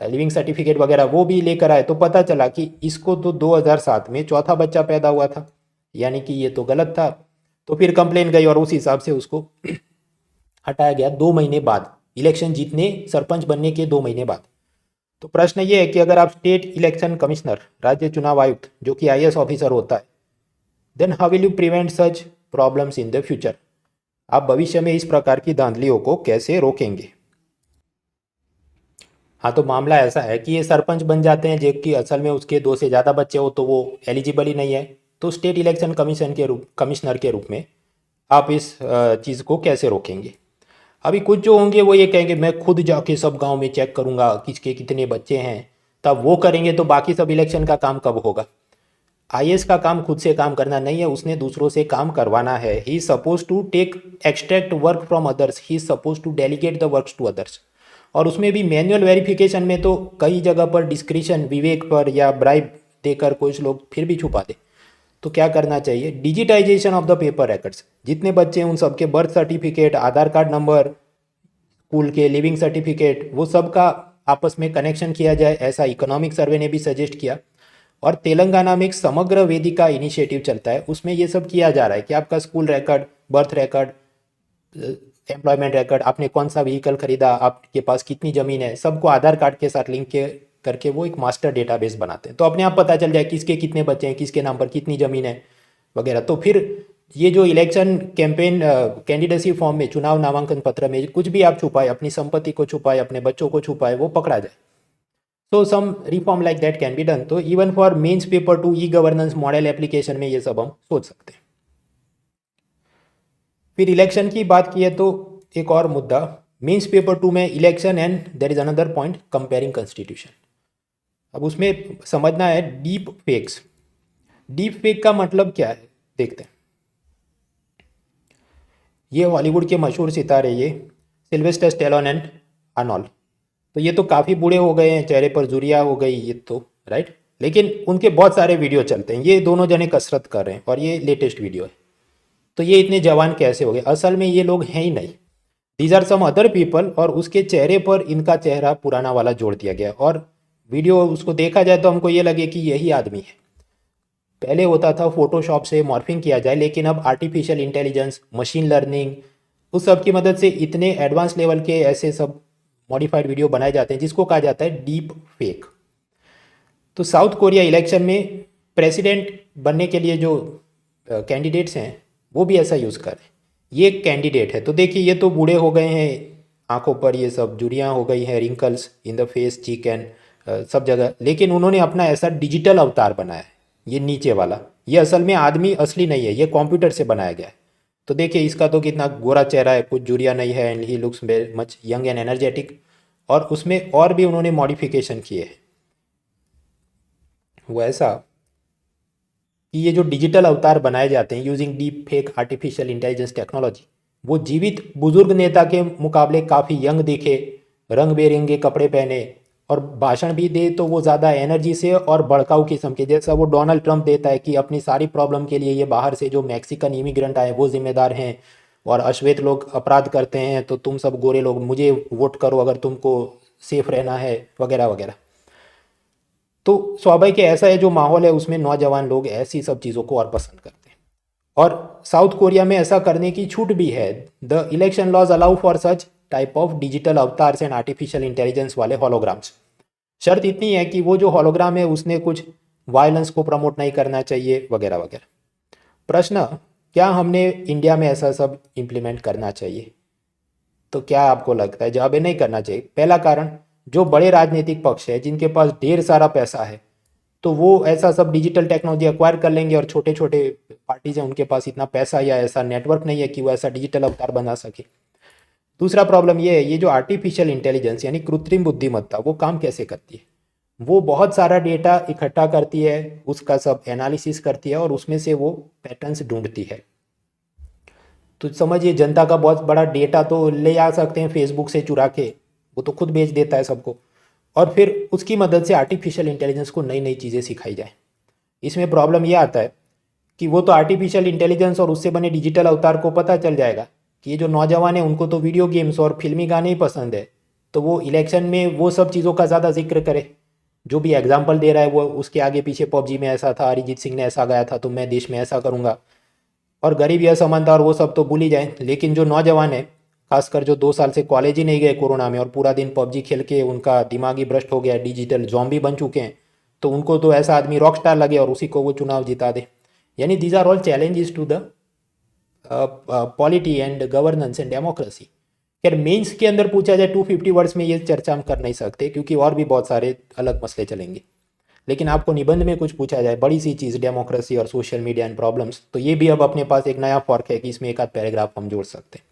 leaving certificate वगैरह वो भी लेकर आए। तो पता चला कि इसको तो 2007 में चौथा बच्चा पैदा हुआ था, यानी कि ये तो गलत था। तो फिर कंप्लेन गई और उस हिसाब से उसको हटाया गया 2 महीने बाद, इलेक्शन जीतने सरपंच बनने के 2 महीने बाद। तो प्रश्न ये है कि अगर आप स्टेट इलेक्शन कमिश्नर, राज्य चुनाव आयुक्त, जो कि आईएएस ऑफिसर होता है, then how will you prevent such problems in the future? आप भविष्य में इस प्रकार की धांधलियों को कैसे रोकेंगे? हाँ, तो मामला ऐसा है कि ये सरपंच बन जाते हैं जबकि असल में उसके 2 से ज़्यादा बच्चे हो तो वो एलिजिबल ही नहीं है। तो स्टेट इलेक्शन कमिश्नर के रूप में आप इस चीज़ को कैसे रोकेंगे? अभी कुछ जो होंगे वो ये कहेंगे मैं खुद जाके सब गांव में चेक करूंगा किसके कितने बच्चे हैं, तब वो करेंगे तो बाकी सब इलेक्शन का काम कब होगा? आईएएस का काम खुद से काम करना नहीं है, उसने दूसरों से काम करवाना है। He is suppose to take extract work from others, he is suppose to delegate the works to others. और उसमें भी मैनुअल वेरिफिकेशन में तो कई जगह पर डिस्क्रिशन, विवेक पर या ब्राइब देकर कुछ लोग फिर भी छुपा दे। तो क्या करना चाहिए? Digitisation of the paper records. जितने बच्चे हैं उन सबके birth certificate, Aadhaar card number, school के लिविंग सर्टिफिकेट, वो सब का आपस में कनेक्शन किया जाए, ऐसा इकोनॉमिक सर्वे ने भी सजेस्ट किया। और तेलंगाना में एक समग्र वेदिका इनिशिएटिव चलता है, उसमें ये सब किया जा रहा है कि आपका school record, birth record, employment record, आपने कौन सा व्हीकल खरीदा, आपके पास कितनी ज़मीन है, सबको आधार कार्ड के साथ लिंक करके वो एक मास्टर डेटाबेस बनाते हैं। तो अपने आप पता चल जाए किसके कितने बच्चे हैं, किसके नाम पर कितनी ज़मीन है वगैरह। तो फिर ये जो इलेक्शन कैंपेन कैंडिडेसी फॉर्म में, चुनाव नामांकन पत्र में कुछ भी आप छुपाए, अपनी संपत्ति को छुपाए, अपने बच्चों को छुपाए, वो पकड़ा जाए। तो some reform like that can be done. तो even for mains paper 2 e governance model application में ये सब हम सोच सकते हैं। फिर इलेक्शन की बात की है तो एक और मुद्दा, मेंस पेपर 2 में election and there is another point comparing constitution. अब उसमें समझना है डीप फेक्स। डीप फेक का मतलब क्या है देखते हैं। ये हॉलीवुड के मशहूर सितारे, ये सिल्वेस्टर स्टेलोन एंड आर्नोल्ड, तो ये तो काफ़ी बूढ़े हो गए हैं, चेहरे पर झुर्रियाँ हो गई ये तो, राइट। लेकिन उनके बहुत सारे वीडियो चलते हैं, ये दोनों जने कसरत कर रहे हैं और ये लेटेस्ट वीडियो है। तो ये इतने जवान कैसे हो गए? असल में ये लोग हैं ही नहीं, these are some other people. और उसके चेहरे पर इनका चेहरा पुराना वाला जोड़ दिया गया और वीडियो उसको देखा जाए तो हमको ये लगे कि यही आदमी है। पहले होता था फोटोशॉप से मॉर्फिंग किया जाए, लेकिन अब आर्टिफिशियल इंटेलिजेंस, मशीन लर्निंग, उस सब की मदद से इतने एडवांस लेवल के ऐसे सब मॉडिफाइड वीडियो बनाए जाते हैं जिसको कहा जाता है डीप फेक। तो साउथ कोरिया इलेक्शन में प्रेसिडेंट बनने के लिए जो कैंडिडेट्स हैं वो भी ऐसा यूज़ कर रहे हैं। ये एक कैंडिडेट है, तो देखिए ये तो बूढ़े हो गए हैं, आंखों पर ये सब झुर्रियाँ हो गई हैं, wrinkles in the face, cheek and सब जगह, लेकिन उन्होंने अपना ऐसा डिजिटल अवतार बनाया है। ये नीचे वाला, ये असल में आदमी असली नहीं है, ये कंप्यूटर से बनाया गया है। तो देखिए इसका तो कितना गोरा चेहरा है, कुछ झुर्रियाँ नहीं है, and he looks very much young and energetic. और उसमें और भी उन्होंने मॉडिफिकेशन किए हैं, वो ऐसा कि ये जो डिजिटल अवतार बनाए जाते हैं using deep fake artificial intelligence technology, वो जीवित बुजुर्ग नेता के मुकाबले काफ़ी यंग दिखे, रंग बेरंगे कपड़े पहने, और भाषण भी दे तो वो ज़्यादा एनर्जी से और भड़काऊ किस्म के, जैसा वो डोनाल्ड ट्रंप देता है कि अपनी सारी प्रॉब्लम के लिए ये बाहर से जो मैक्सिकन इमिग्रेंट आए वो जिम्मेदार हैं, और अश्वेत लोग अपराध करते हैं तो तुम सब गोरे लोग मुझे वोट करो अगर तुमको सेफ रहना है, वगैरह वगैरह। तो स्वाभाविक है ऐसा है जो माहौल है उसमें नौजवान लोग ऐसी सब चीज़ों को और पसंद करते हैं। और साउथ कोरिया में ऐसा करने की छूट भी है। The election laws allow for such type of digital avatars and artificial intelligence वाले हॉलोग्राम्स। शर्त इतनी है कि वो जो हॉलोग्राम है उसने कुछ वायलेंस को प्रमोट नहीं करना चाहिए वगैरह वगैरह। प्रश्न, क्या हमने इंडिया में ऐसा सब इम्प्लीमेंट करना चाहिए? तो क्या आपको लगता है? जवाब है नहीं करना चाहिए। पहला कारण, जो बड़े राजनीतिक पक्ष है जिनके पास ढेर सारा पैसा है तो वो ऐसा सब डिजिटल टेक्नोलॉजी एक्वायर कर लेंगे, और छोटे छोटे पार्टीज हैं उनके पास इतना पैसा या ऐसा नेटवर्क नहीं है कि वो ऐसा डिजिटल अवतार बना सके। दूसरा प्रॉब्लम ये है, ये जो आर्टिफिशियल इंटेलिजेंस यानी कृत्रिम बुद्धिमत्ता वो काम कैसे करती है? वो बहुत सारा डेटा इकट्ठा करती है, उसका सब एनालिसिस करती है और उसमें से वो पैटर्न्स ढूंढती है। तो समझिए जनता का बहुत बड़ा डेटा तो ले आ सकते हैं फेसबुक से चुरा के, वो तो खुद बेच देता है सबको, और फिर उसकी मदद से आर्टिफिशियल इंटेलिजेंस को नई नई चीज़ें सिखाई जाए। इसमें प्रॉब्लम यह आता है कि वो तो आर्टिफिशियल इंटेलिजेंस और उससे बने डिजिटल अवतार को पता चल जाएगा कि ये जो नौजवान है उनको तो वीडियो गेम्स और फिल्मी गाने ही पसंद है, तो वो इलेक्शन में वो सब चीज़ों का ज़्यादा जिक्र करे। जो भी एग्जाम्पल दे रहा है वो उसके आगे पीछे पबजी में ऐसा था, अरिजीत सिंह ने ऐसा गाया था, तो मैं देश में ऐसा करूँगा, और गरीबी असमानता और वो सब तो भूल ही जाए। लेकिन जो नौजवान है, खासकर जो 2 साल से कॉलेज ही नहीं गए कोरोना में और पूरा दिन पबजी खेल के उनका दिमागी भ्रष्ट हो गया, डिजिटल जॉम्बी बन चुके हैं, तो उनको तो ऐसा आदमी रॉक स्टार लगे और उसी को वो चुनाव जिता दे। यानी these are all challenges to the polity and governance and democracy. खैर मेंस के अंदर पूछा जाए 250 वर्ड्स में ये चर्चा हम कर नहीं सकते क्योंकि और भी बहुत सारे अलग मसले चलेंगे। लेकिन आपको निबंध में कुछ पूछा जाए बड़ी सी चीज़, डेमोक्रेसी और सोशल मीडिया एंड प्रॉब्लम्स, तो ये भी अब अपने पास एक नया फॉर्क है कि इसमें एक आध पैराग्राफ हम जोड़ सकते हैं।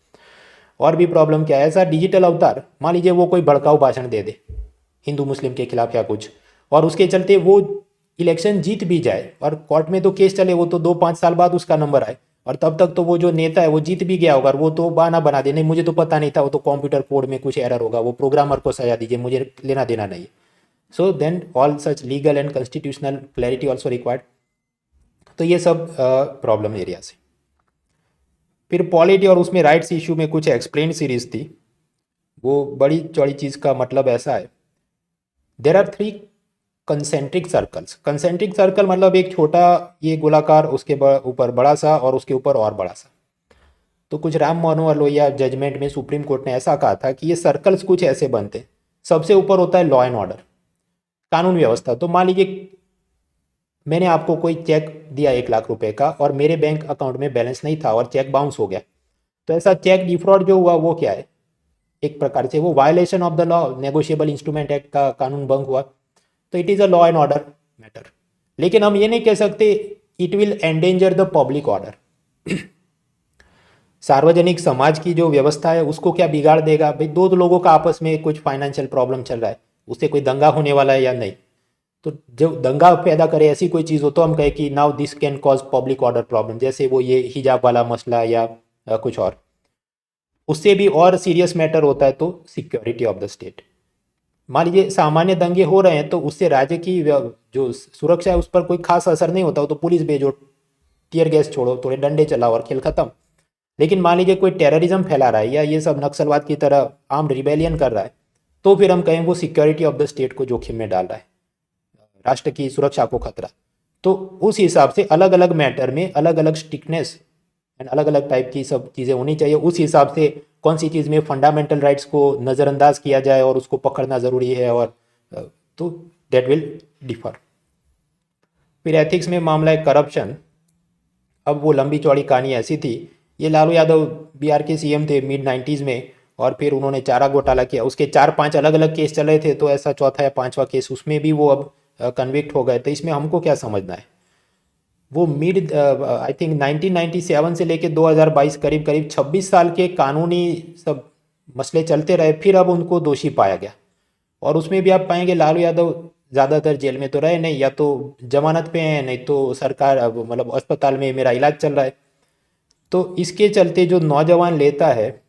और भी प्रॉब्लम क्या है, ऐसा डिजिटल अवतार मान लीजिए वो कोई भड़काऊ भाषण दे दे हिंदू मुस्लिम के खिलाफ या कुछ, और उसके चलते वो इलेक्शन जीत भी जाए और कोर्ट में तो केस चले, वो तो 2-5 साल बाद उसका नंबर आए, और तब तक तो वो जो नेता है वो जीत भी गया होगा, और वो तो बहाना बना दे, नहीं मुझे तो पता नहीं था, वो तो कंप्यूटर कोड में कुछ एरर होगा, वो प्रोग्रामर को सजा दीजिए, मुझे लेना देना नहीं है। So then all such legal and constitutional clarity also required. तो ये सब प्रॉब्लम एरिया से। फिर पॉलिटी और उसमें राइट्स इशू में कुछ एक्सप्लेन सीरीज थी, वो बड़ी चौड़ी चीज़ का मतलब ऐसा है, there are 3 concentric circles. Concentric circle मतलब एक छोटा ये गोलाकार, उसके ऊपर बड़ा सा और उसके ऊपर और बड़ा सा। तो कुछ राम मनोहर लोहिया जजमेंट में सुप्रीम कोर्ट ने ऐसा कहा था कि ये सर्कल्स कुछ ऐसे बनते, सबसे ऊपर होता है लॉ एंड ऑर्डर, कानून व्यवस्था। तो मान लीजिए मैंने आपको कोई चेक दिया 1 लाख रुपए का और मेरे बैंक अकाउंट में बैलेंस नहीं था और चेक बाउंस हो गया, तो ऐसा चेक डिफ्रॉड जो हुआ वो क्या है? एक प्रकार से वो violation of the law, negotiable instrument act का कानून भंग हुआ, तो it is a law and order matter. लेकिन हम ये नहीं कह सकते it will endanger the public order. सार्वजनिक समाज की जो व्यवस्था है उसको क्या बिगाड़ देगा? भाई 2 लोगों का आपस में कुछ फाइनेंशियल प्रॉब्लम चल रहा है, उससे कोई दंगा होने वाला है या नहीं? तो जब दंगा पैदा करे ऐसी कोई चीज़ हो तो हम कहें कि now this can cause public order problem, जैसे वो ये हिजाब वाला मसला या कुछ और। उससे भी और सीरियस मैटर होता है तो सिक्योरिटी ऑफ द स्टेट। मान लीजिए सामान्य दंगे हो रहे हैं तो उससे राज्य की जो सुरक्षा है उस पर कोई खास असर नहीं होता, तो पुलिस भेजो, टीयर गैस छोड़ो, थोड़े डंडे चलाओ और खेल खत्म। लेकिन मान लीजिए कोई टेररिज्म फैला रहा है या ये सब नक्सलवाद की तरह आर्म्ड रिबेलियन कर रहा है, तो फिर हम कहें वो सिक्योरिटी ऑफ द स्टेट को जोखिम में डाल रहा है, राष्ट्र की सुरक्षा को खतरा। तो उस हिसाब से अलग अलग मैटर में अलग अलग स्ट्रिक्टनेस एंड अलग अलग टाइप की सब चीज़ें होनी चाहिए। उस हिसाब से कौन सी चीज़ में फंडामेंटल राइट्स को नज़रअंदाज किया जाए और उसको पकड़ना ज़रूरी है, और तो दैट विल डिफर। फिर एथिक्स में मामला है करप्शन। अब वो लंबी चौड़ी कहानी ऐसी थी, ये लालू यादव बिहार के सीएम थे मिड 90s में, और फिर उन्होंने चारा घोटाला किया, उसके 4-5 अलग अलग केस चल रहे थे, तो ऐसा चौथा या 5वां केस उसमें भी वो अब कन्विक्ट हो गए। तो इसमें हमको क्या समझना है, वो मिड आई थिंक 1997 से लेके 2022 करीब करीब 26 साल के कानूनी सब मसले चलते रहे, फिर अब उनको दोषी पाया गया। और उसमें भी आप पाएंगे लालू यादव ज़्यादातर जेल में तो रहे नहीं, या तो जमानत पे हैं, नहीं तो सरकार मतलब अस्पताल में मेरा इलाज चल रहा है। तो इसके चलते जो नौजवान लेता है,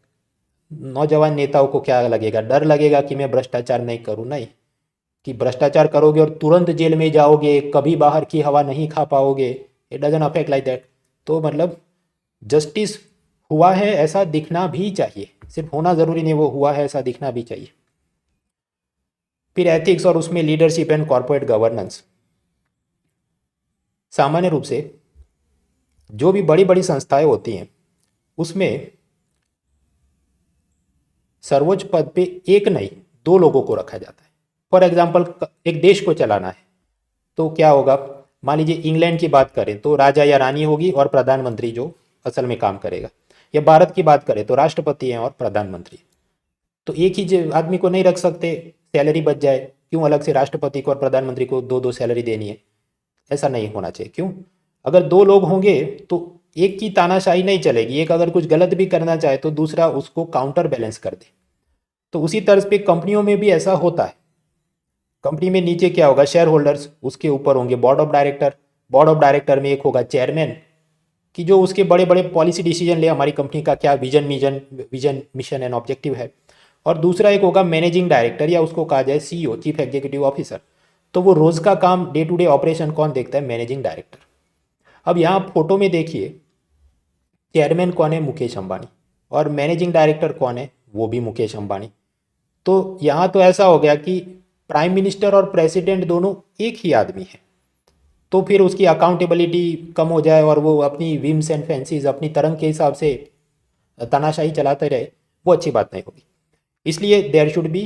नौजवान नेताओं को क्या लगेगा? डर लगेगा कि मैं भ्रष्टाचार नहीं करूँ? नहीं, कि भ्रष्टाचार करोगे और तुरंत जेल में जाओगे, कभी बाहर की हवा नहीं खा पाओगे, it doesn't affect like that. तो मतलब जस्टिस हुआ है ऐसा दिखना भी चाहिए, सिर्फ होना ज़रूरी नहीं, वो हुआ है ऐसा दिखना भी चाहिए। फिर एथिक्स और उसमें लीडरशिप एंड कॉर्पोरेट गवर्नेंस। सामान्य रूप से जो भी बड़ी बड़ी संस्थाएं होती हैं उसमें सर्वोच्च पद पे एक नहीं 2 लोगों को रखा जाता है। फॉर एग्जाम्पल एक देश को चलाना है तो क्या होगा, मान लीजिए इंग्लैंड की बात करें तो राजा या रानी होगी और प्रधानमंत्री जो असल में काम करेगा, या भारत की बात करें तो राष्ट्रपति हैं और प्रधानमंत्री। तो एक ही आदमी को नहीं रख सकते, सैलरी बच जाए, क्यों अलग से राष्ट्रपति को और प्रधानमंत्री को 2-2 सैलरी देनी है? ऐसा नहीं होना चाहिए। क्यों? अगर 2 लोग होंगे तो एक की तानाशाही नहीं चलेगी, एक अगर कुछ गलत भी करना चाहे तो दूसरा उसको काउंटर बैलेंस कर दे। तो उसी तर्ज पे कंपनियों में भी ऐसा होता है। कंपनी में नीचे क्या होगा, शेयर होल्डर्स, उसके ऊपर होंगे board of director. Board of director में एक होगा चेयरमैन कि जो उसके बड़े बड़े पॉलिसी डिसीजन ले, हमारी कंपनी का क्या विजन मिशन एंड ऑब्जेक्टिव है। और दूसरा एक होगा मैनेजिंग डायरेक्टर, या उसको कहा जाए सीईओ, चीफ एग्जीक्यूटिव ऑफिसर। तो वो रोज का काम डे टू डे ऑपरेशन कौन देखता है? Managing director. अब यहाँ फोटो में देखिए, चेयरमैन कौन है? मुकेश अंबानी। और मैनेजिंग डायरेक्टर कौन है? वो भी मुकेश अंबानी। तो यहाँ तो ऐसा हो गया कि प्राइम मिनिस्टर और प्रेसिडेंट दोनों एक ही आदमी है। तो फिर उसकी अकाउंटेबिलिटी कम हो जाए और वो अपनी विम्स एंड फैंसीज, अपनी तरंग के हिसाब से तानाशाही चलाते रहे, वो अच्छी बात नहीं होगी। इसलिए देयर शुड बी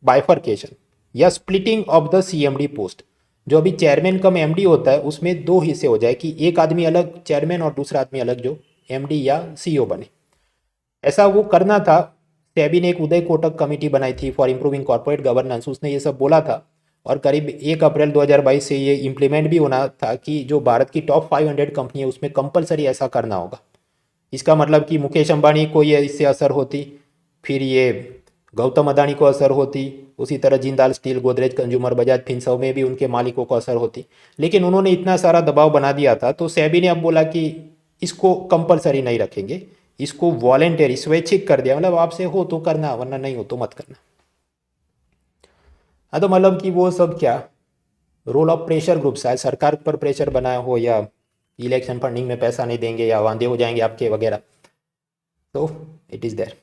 बाइफर्केशन या splitting of the CMD post. जो अभी चेयरमैन कम एमडी होता है उसमें 2 हिस्से हो जाए कि एक आदमी अलग चेयरमैन और दूसरा आदमी अलग जो एमडी या सीईओ बने। ऐसा वो करना था। सेबी ने एक उदय कोटक कमेटी बनाई थी फॉर इम्प्रूविंग कॉर्पोरेट गवर्नेंस, उसने ये सब बोला था और करीब 1 अप्रैल 2022 से ये इम्प्लीमेंट भी होना था कि जो भारत की टॉप 500 कंपनी है उसमें कंपलसरी ऐसा करना होगा। इसका मतलब कि मुकेश अंबानी को ये इससे असर होती, फिर ये गौतम अदानी को असर होती, उसी तरह Jindal steel, Godrej consumer, Bajaj Finserv में भी उनके मालिकों को असर होती। लेकिन उन्होंने इतना सारा दबाव बना दिया था तो सेबी ने अब बोला कि इसको कंपलसरी नहीं रखेंगे, इसको वॉलेंटरी, स्वैच्छिक कर दिया। मतलब आपसे हो तो करना, वरना नहीं हो तो मत करना। हाँ, तो मतलब कि वो सब क्या रोल ऑफ प्रेशर ग्रुप, शायद सरकार पर प्रेशर बनाया हो, या इलेक्शन फंडिंग में पैसा नहीं देंगे, या वांदे हो जाएंगे आपके वगैरह। तो इट इज़ देयर।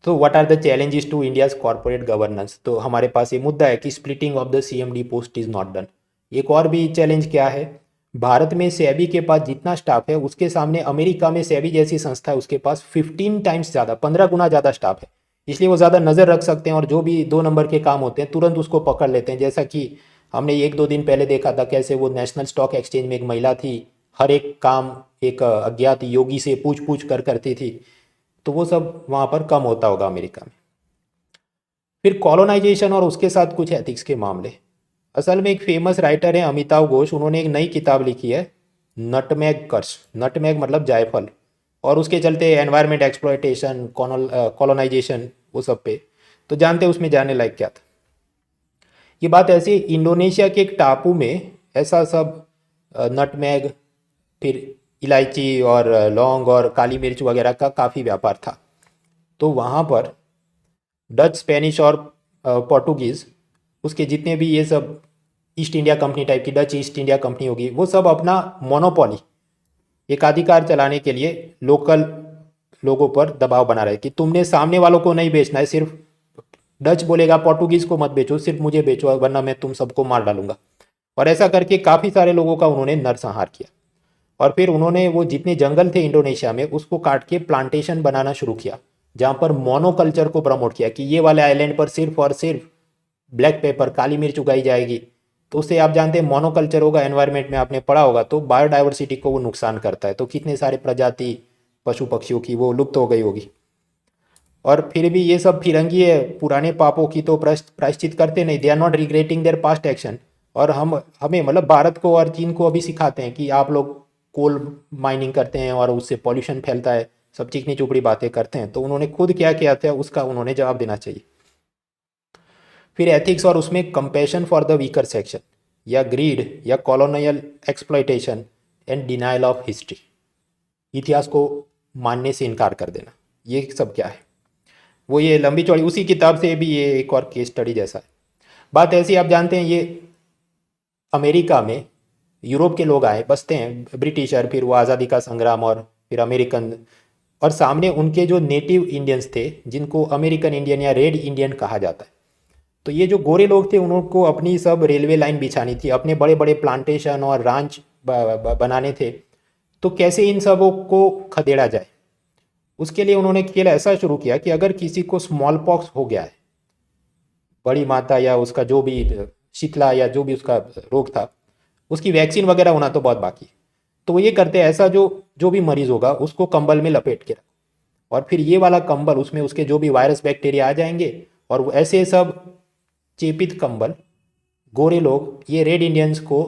तो what are the challenges to India's corporate governance? तो हमारे पास ये मुद्दा है कि splitting of the CMD post is not done. एक और भी चैलेंज क्या है, भारत में सेबी के पास जितना स्टाफ है उसके सामने अमेरिका में सेबी जैसी संस्था है उसके पास 15 टाइम्स ज़्यादा, 15 गुना ज़्यादा स्टाफ है। इसलिए वो ज़्यादा नज़र रख सकते हैं और जो भी 2 नंबर के काम होते हैं तुरंत उसको पकड़ लेते हैं। जैसा कि हमने 1-2 दिन पहले देखा था कैसे वो नेशनल स्टॉक एक्सचेंज में एक महिला थी, हर एक काम एक अज्ञात योगी से पूछ पूछ कर करती थी। तो वो सब वहाँ पर कम होता होगा अमेरिका में। फिर कॉलोनाइजेशन और उसके साथ कुछ एथिक्स के मामले। असल में एक फेमस राइटर है अमिताव घोष, उन्होंने एक नई किताब लिखी है नटमैग कर्स। नटमैग मतलब जायफल, और उसके चलते एनवायरनमेंट एक्सप्लॉयटेशन, कॉलोनाइजेशन, वो सब पे। तो जानते हैं उसमें जाने लायक क्या था? ये बात ऐसी, इंडोनेशिया के एक टापू में ऐसा सब नटमैग, फिर इलायची और लौंग और काली मिर्च वगैरह का काफ़ी व्यापार था। तो वहाँ पर डच, स्पेनिश और पोर्टुगीज़, उसके जितने भी ये सब ईस्ट इंडिया कंपनी टाइप की डच ईस्ट इंडिया कंपनी होगी, वो सब अपना मोनोपोली, एकाधिकार चलाने के लिए लोकल लोगों पर दबाव बना रहे कि तुमने सामने वालों को नहीं बेचना है, सिर्फ डच बोलेगा पोर्टुगीज़ को मत बेचो, सिर्फ मुझे बेचो वरना मैं तुम सबको मार डालूंगा। और ऐसा करके काफ़ी सारे लोगों का उन्होंने नरसंहार किया। और फिर उन्होंने वो जितने जंगल थे इंडोनेशिया में उसको काट के प्लांटेशन बनाना शुरू किया, जहाँ पर मोनोकल्चर को प्रमोट किया कि ये वाले आइलैंड पर सिर्फ और सिर्फ ब्लैक पेपर, काली मिर्च उगाई जाएगी। तो उससे आप जानते हैं मोनोकल्चर होगा, एनवायरनमेंट में आपने पढ़ा होगा, तो बायोडाइवर्सिटी को वो नुकसान करता है। तो कितने सारे प्रजाति पशु पक्षियों की वो लुप्त हो गई होगी। और फिर भी ये सब फिरंगी है, पुराने पापों की तो प्रायश्चित करते नहीं, they are not regretting their past action. और हमें मतलब भारत को और चीन को अभी सिखाते हैं कि आप लोग कोल माइनिंग करते हैं और उससे पॉल्यूशन फैलता है, सब चिकनी चुपड़ी बातें करते हैं। तो उन्होंने खुद क्या किया था उसका उन्होंने जवाब देना चाहिए। फिर एथिक्स और उसमें compassion for the weaker section, या ग्रीड, या colonial exploitation and denial of history, इतिहास को मानने से इनकार कर देना, ये सब क्या है? वो ये लंबी चौड़ी उसी किताब से भी ये एक और केस स्टडी जैसा है। बात ऐसी, आप जानते हैं ये अमेरिका में यूरोप के लोग आए, बसते हैं, ब्रिटिशर, फिर वो आज़ादी का संग्राम और फिर अमेरिकन, और सामने उनके जो नेटिव इंडियंस थे जिनको अमेरिकन इंडियन या रेड इंडियन कहा जाता है। तो ये जो गोरे लोग थे उनको अपनी सब रेलवे लाइन बिछानी थी, अपने बड़े बड़े प्लांटेशन और रांच बनाने थे, तो कैसे इन सबों को खदेड़ा जाए। उसके लिए उन्होंने खेल ऐसा शुरू किया कि अगर किसी को स्मॉल पॉक्स हो गया है, बड़ी माता या उसका जो भी शीतला या जो भी उसका रोग था, उसकी वैक्सीन वगैरह होना तो बहुत बाकी है। तो वो ये करते हैं, ऐसा जो जो भी मरीज होगा उसको कंबल में लपेट के रखो, और फिर ये वाला कंबल उसमें उसके जो भी वायरस बैक्टीरिया आ जाएंगे, और वो ऐसे सब चेपित कंबल गोरे लोग ये रेड इंडियंस को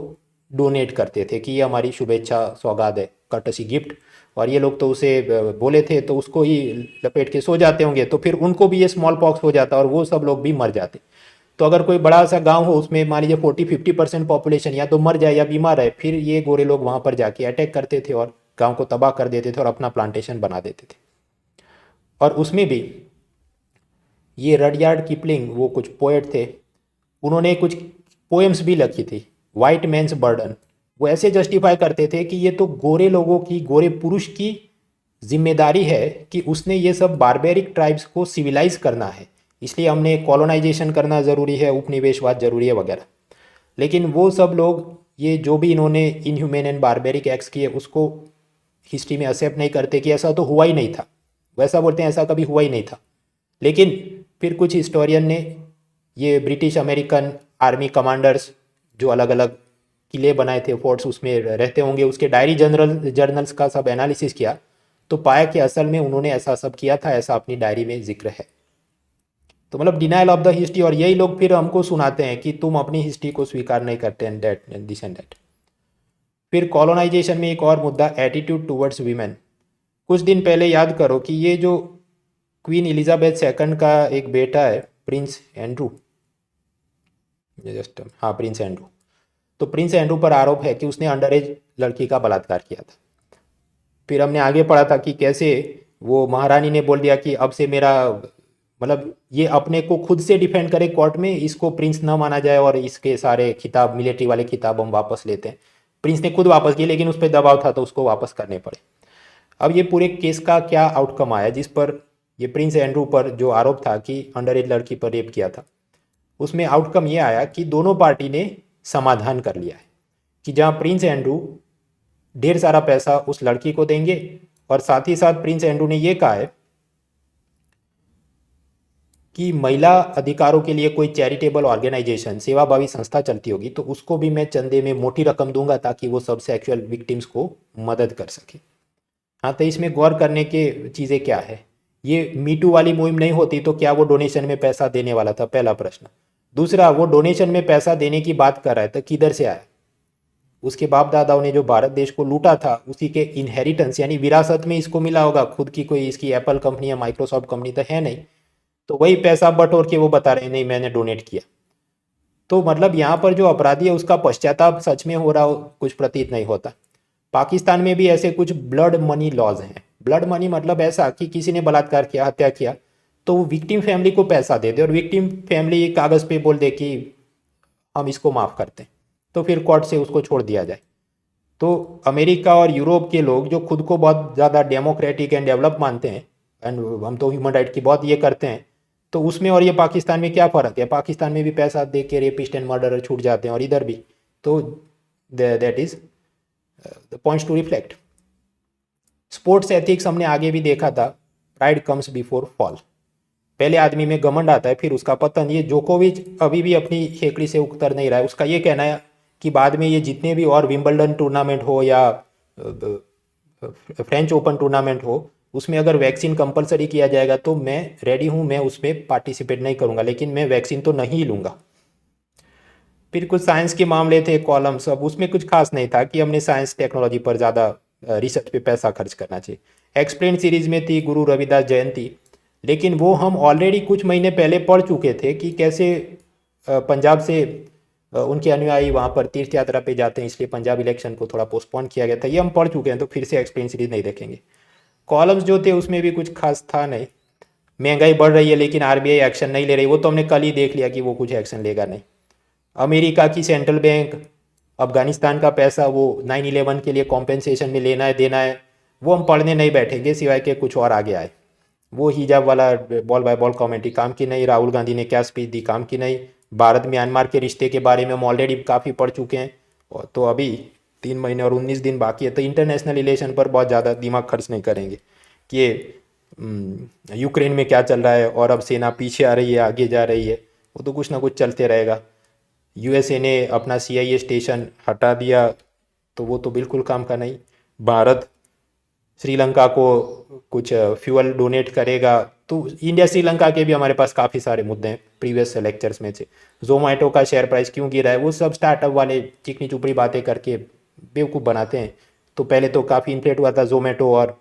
डोनेट करते थे कि ये हमारी शुभेच्छा सौगात है, कर्टसी गिफ्ट। और ये लोग तो उसे बोले थे तो उसको ही लपेट के सो जाते होंगे, तो फिर उनको भी ये स्मॉल पॉक्स हो जाता और वो सब लोग भी मर जाते। तो अगर कोई बड़ा सा गांव हो उसमें मान लीजिए 40-50% पॉपुलेशन या तो मर जाए या बीमार है, फिर ये गोरे लोग वहां पर जाके अटैक करते थे और गांव को तबाह कर देते थे और अपना प्लांटेशन बना देते थे। और उसमें भी ये रडयार्ड किपलिंग, वो कुछ पोएट थे, उन्होंने कुछ पोएम्स भी लिखी थी, वाइट मैन्स बर्डन। वो ऐसे जस्टिफाई करते थे कि ये तो गोरे लोगों की, गोरे पुरुष की जिम्मेदारी है कि उसने ये सब बारबेरिक ट्राइब्स को सिविलाइज करना है, इसलिए हमने कॉलोनाइजेशन करना ज़रूरी है, उपनिवेशवाद ज़रूरी है वगैरह। लेकिन वो सब लोग ये जो भी इन्होंने इनह्यूमन एंड बारबेरिक एक्ट्स किए उसको हिस्ट्री में एक्सेप्ट नहीं करते कि ऐसा तो हुआ ही नहीं था। वैसा बोलते हैं ऐसा कभी हुआ ही नहीं था। लेकिन फिर कुछ हिस्टोरियन ने, ये ब्रिटिश अमेरिकन आर्मी कमांडर्स जो अलग अलग किले बनाए थे, फोर्ट्स उसमें रहते होंगे, उसके डायरी जर्नल्स का सब एनालिसिस किया, तो पाया कि असल में उन्होंने ऐसा सब किया था, ऐसा अपनी डायरी में जिक्र है। तो मतलब डिनाइल ऑफ द हिस्ट्री। और यही लोग फिर हमको सुनाते हैं कि तुम अपनी हिस्ट्री को स्वीकार नहीं करते, and that this and that. फिर कॉलोनाइजेशन में एक और मुद्दा, एटीट्यूड टूवर्ड्स वीमेन। कुछ दिन पहले याद करो कि ये जो क्वीन एलिजाबेथ सेकंड का एक बेटा है, प्रिंस एंड्रू, हाँ प्रिंस एंड्रू, तो प्रिंस एंड्रू पर आरोप है कि उसने अंडर एज लड़की का बलात्कार किया था। फिर हमने आगे पढ़ा था कि कैसे वो महारानी ने बोल दिया कि अब से मेरा, मतलब ये अपने को खुद से डिफेंड करे कोर्ट में, इसको प्रिंस न माना जाए और इसके सारे खिताब, मिलिट्री वाले खिताब हम वापस लेते हैं। प्रिंस ने खुद वापस किए, लेकिन उस पर दबाव था तो उसको वापस करने पड़े। अब ये पूरे केस का क्या आउटकम आया, जिस पर ये प्रिंस एंड्रू पर जो आरोप था कि अंडर एज लड़की पर रेप किया था, उसमें आउटकम ये आया कि दोनों पार्टी ने समाधान कर लिया है कि जहाँ प्रिंस एंड्रू ढेर सारा पैसा उस लड़की को देंगे, और साथ ही साथ प्रिंस एंड्रू ने ये कहा है कि महिला अधिकारों के लिए कोई चैरिटेबल ऑर्गेनाइजेशन, सेवाभावी संस्था चलती होगी तो उसको भी मैं चंदे में मोटी रकम दूंगा ताकि वो सब सेक्सुअल विक्टिम्स को मदद कर सके। हाँ, तो इसमें गौर करने की चीज़ें क्या है, ये मीटू वाली मुहिम नहीं होती तो क्या वो डोनेशन में पैसा देने वाला था, पहला प्रश्न। दूसरा, वो डोनेशन में पैसा देने की बात कर रहा है तो किधर से आया? उसके बाप दादाओं ने जो भारत देश को लूटा था उसी के इनहेरिटेंस यानी विरासत में इसको मिला होगा। खुद की कोई इसकी एप्पल कंपनी या माइक्रोसॉफ्ट कंपनी तो है नहीं, तो वही पैसा बटोर के वो बता रहे हैं नहीं मैंने डोनेट किया। तो मतलब यहाँ पर जो अपराधी है उसका पश्चाताप सच में हो रहा हो कुछ प्रतीत नहीं होता। पाकिस्तान में भी ऐसे कुछ ब्लड मनी लॉज हैं। ब्लड मनी मतलब ऐसा कि किसी ने बलात्कार किया, हत्या किया, तो वो विक्टिम फैमिली को पैसा दे दे और विक्टिम फैमिली कागज़ पे बोल दे कि हम इसको माफ़ करते हैं, तो फिर कोर्ट से उसको छोड़ दिया जाए। तो अमेरिका और यूरोप के लोग जो खुद को बहुत ज़्यादा डेमोक्रेटिक एंड डेवलप मानते हैं, एंड हम तो ह्यूमन राइट की बहुत ये करते हैं, तो उसमें और ये पाकिस्तान में क्या फ़र्क है? पाकिस्तान में भी पैसा दे के रेपिस्ट एंड मर्डरर छूट जाते हैं और इधर भी। तो that is the points to reflect. Sports ethics हमने आगे भी देखा था, प्राइड कम्स बिफोर फॉल। पहले आदमी में घमंड आता है फिर उसका पतन। ये जोकोविच अभी भी अपनी हेकड़ी से उतर नहीं रहा है। उसका ये कहना है कि बाद में ये जितने भी और विंबलडन टूर्नामेंट हो या फ्रेंच ओपन टूर्नामेंट हो, उसमें अगर वैक्सीन कंपलसरी किया जाएगा तो मैं रेडी हूँ, मैं उसमें पार्टिसिपेट नहीं करूँगा, लेकिन मैं वैक्सीन तो नहीं लूँगा। फिर कुछ साइंस के मामले थे, कॉलम्स, अब उसमें कुछ खास नहीं था कि हमने साइंस टेक्नोलॉजी पर ज़्यादा रिसर्च पे पैसा खर्च करना चाहिए। एक्सप्लेन सीरीज में थी गुरु रविदास जयंती, लेकिन वो हम ऑलरेडी कुछ महीने पहले पढ़ चुके थे कि कैसे पंजाब से उनके अनुयायी वहाँ पर तीर्थ यात्रा पे जाते हैं, इसलिए पंजाब इलेक्शन को थोड़ा पोस्टपोन किया गया था। ये हम पढ़ चुके हैं, तो फिर से एक्सप्लेन सीरीज नहीं देखेंगे। कॉलम्स जो थे उसमें भी कुछ खास था नहीं। महंगाई बढ़ रही है लेकिन आरबीआई एक्शन नहीं ले रही, वो तो हमने कल ही देख लिया कि वो कुछ एक्शन लेगा नहीं। अमेरिका की सेंट्रल बैंक अफगानिस्तान का पैसा वो 9/11 के लिए कॉम्पेंसेशन में लेना है देना है, वो हम पढ़ने नहीं बैठेंगे सिवाय के कुछ और आगे आए। वो हिजाब वाला बॉल बाय बॉल कमेंट्री काम की नहीं। राहुल गांधी ने क्या स्पीच दी, काम की नहीं। भारत म्यांमार के रिश्ते के बारे में हम ऑलरेडी काफ़ी पढ़ चुके हैं, तो अभी 3 महीने और 19 दिन बाकी है, तो इंटरनेशनल रिलेशन पर बहुत ज़्यादा दिमाग खर्च नहीं करेंगे कि ये यूक्रेन में क्या चल रहा है और अब सेना पीछे आ रही है आगे जा रही है, वो तो कुछ ना कुछ चलते रहेगा। यूएसए ने अपना CIA स्टेशन हटा दिया तो वो तो बिल्कुल काम का नहीं। भारत श्रीलंका को कुछ फ्यूल डोनेट करेगा, तो इंडिया श्रीलंका के भी हमारे पास काफ़ी सारे मुद्दे हैं प्रीवियस लेक्चर्स में से। जोमेटो का शेयर प्राइस क्यों गिरा है, वो सब स्टार्टअप वाले चिकनी चुपड़ी बातें करके बेवकूफ़ बनाते हैं। तो पहले तो काफ़ी इन्फ्लेट हुआ था जोमेटो और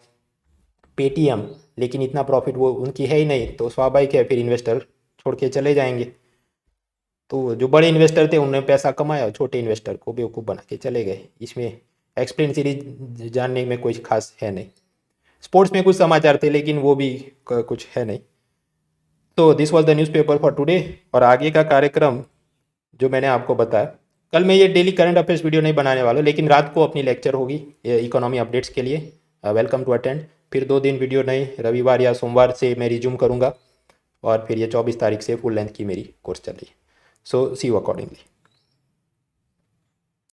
पेटीएम, लेकिन इतना प्रॉफिट वो उनकी है ही नहीं, तो स्वाभाविक है फिर इन्वेस्टर छोड़ के चले जाएंगे। तो जो बड़े इन्वेस्टर थे उन्होंने पैसा कमाया, छोटे इन्वेस्टर को बेवकूफ़ बना के चले गए। इसमें एक्सप्लेन सीरीज जानने में कोई खास है नहीं। स्पोर्ट्स में कुछ समाचार थे लेकिन वो भी कुछ है नहीं। तो this was the newspaper for today. और आगे का कार्यक्रम जो मैंने आपको बताया, कल मैं ये डेली करंट अफेयर्स वीडियो नहीं बनाने वाला, लेकिन रात को अपनी लेक्चर होगी इकोनॉमी अपडेट्स के लिए। Welcome to attend. फिर 2 दिन वीडियो नहीं, रविवार या सोमवार से मैं रिज्यूम करूँगा और फिर ये 24 तारीख से फुल लेंथ की मेरी कोर्स चल रही है। सो सी यू अकॉर्डिंगली।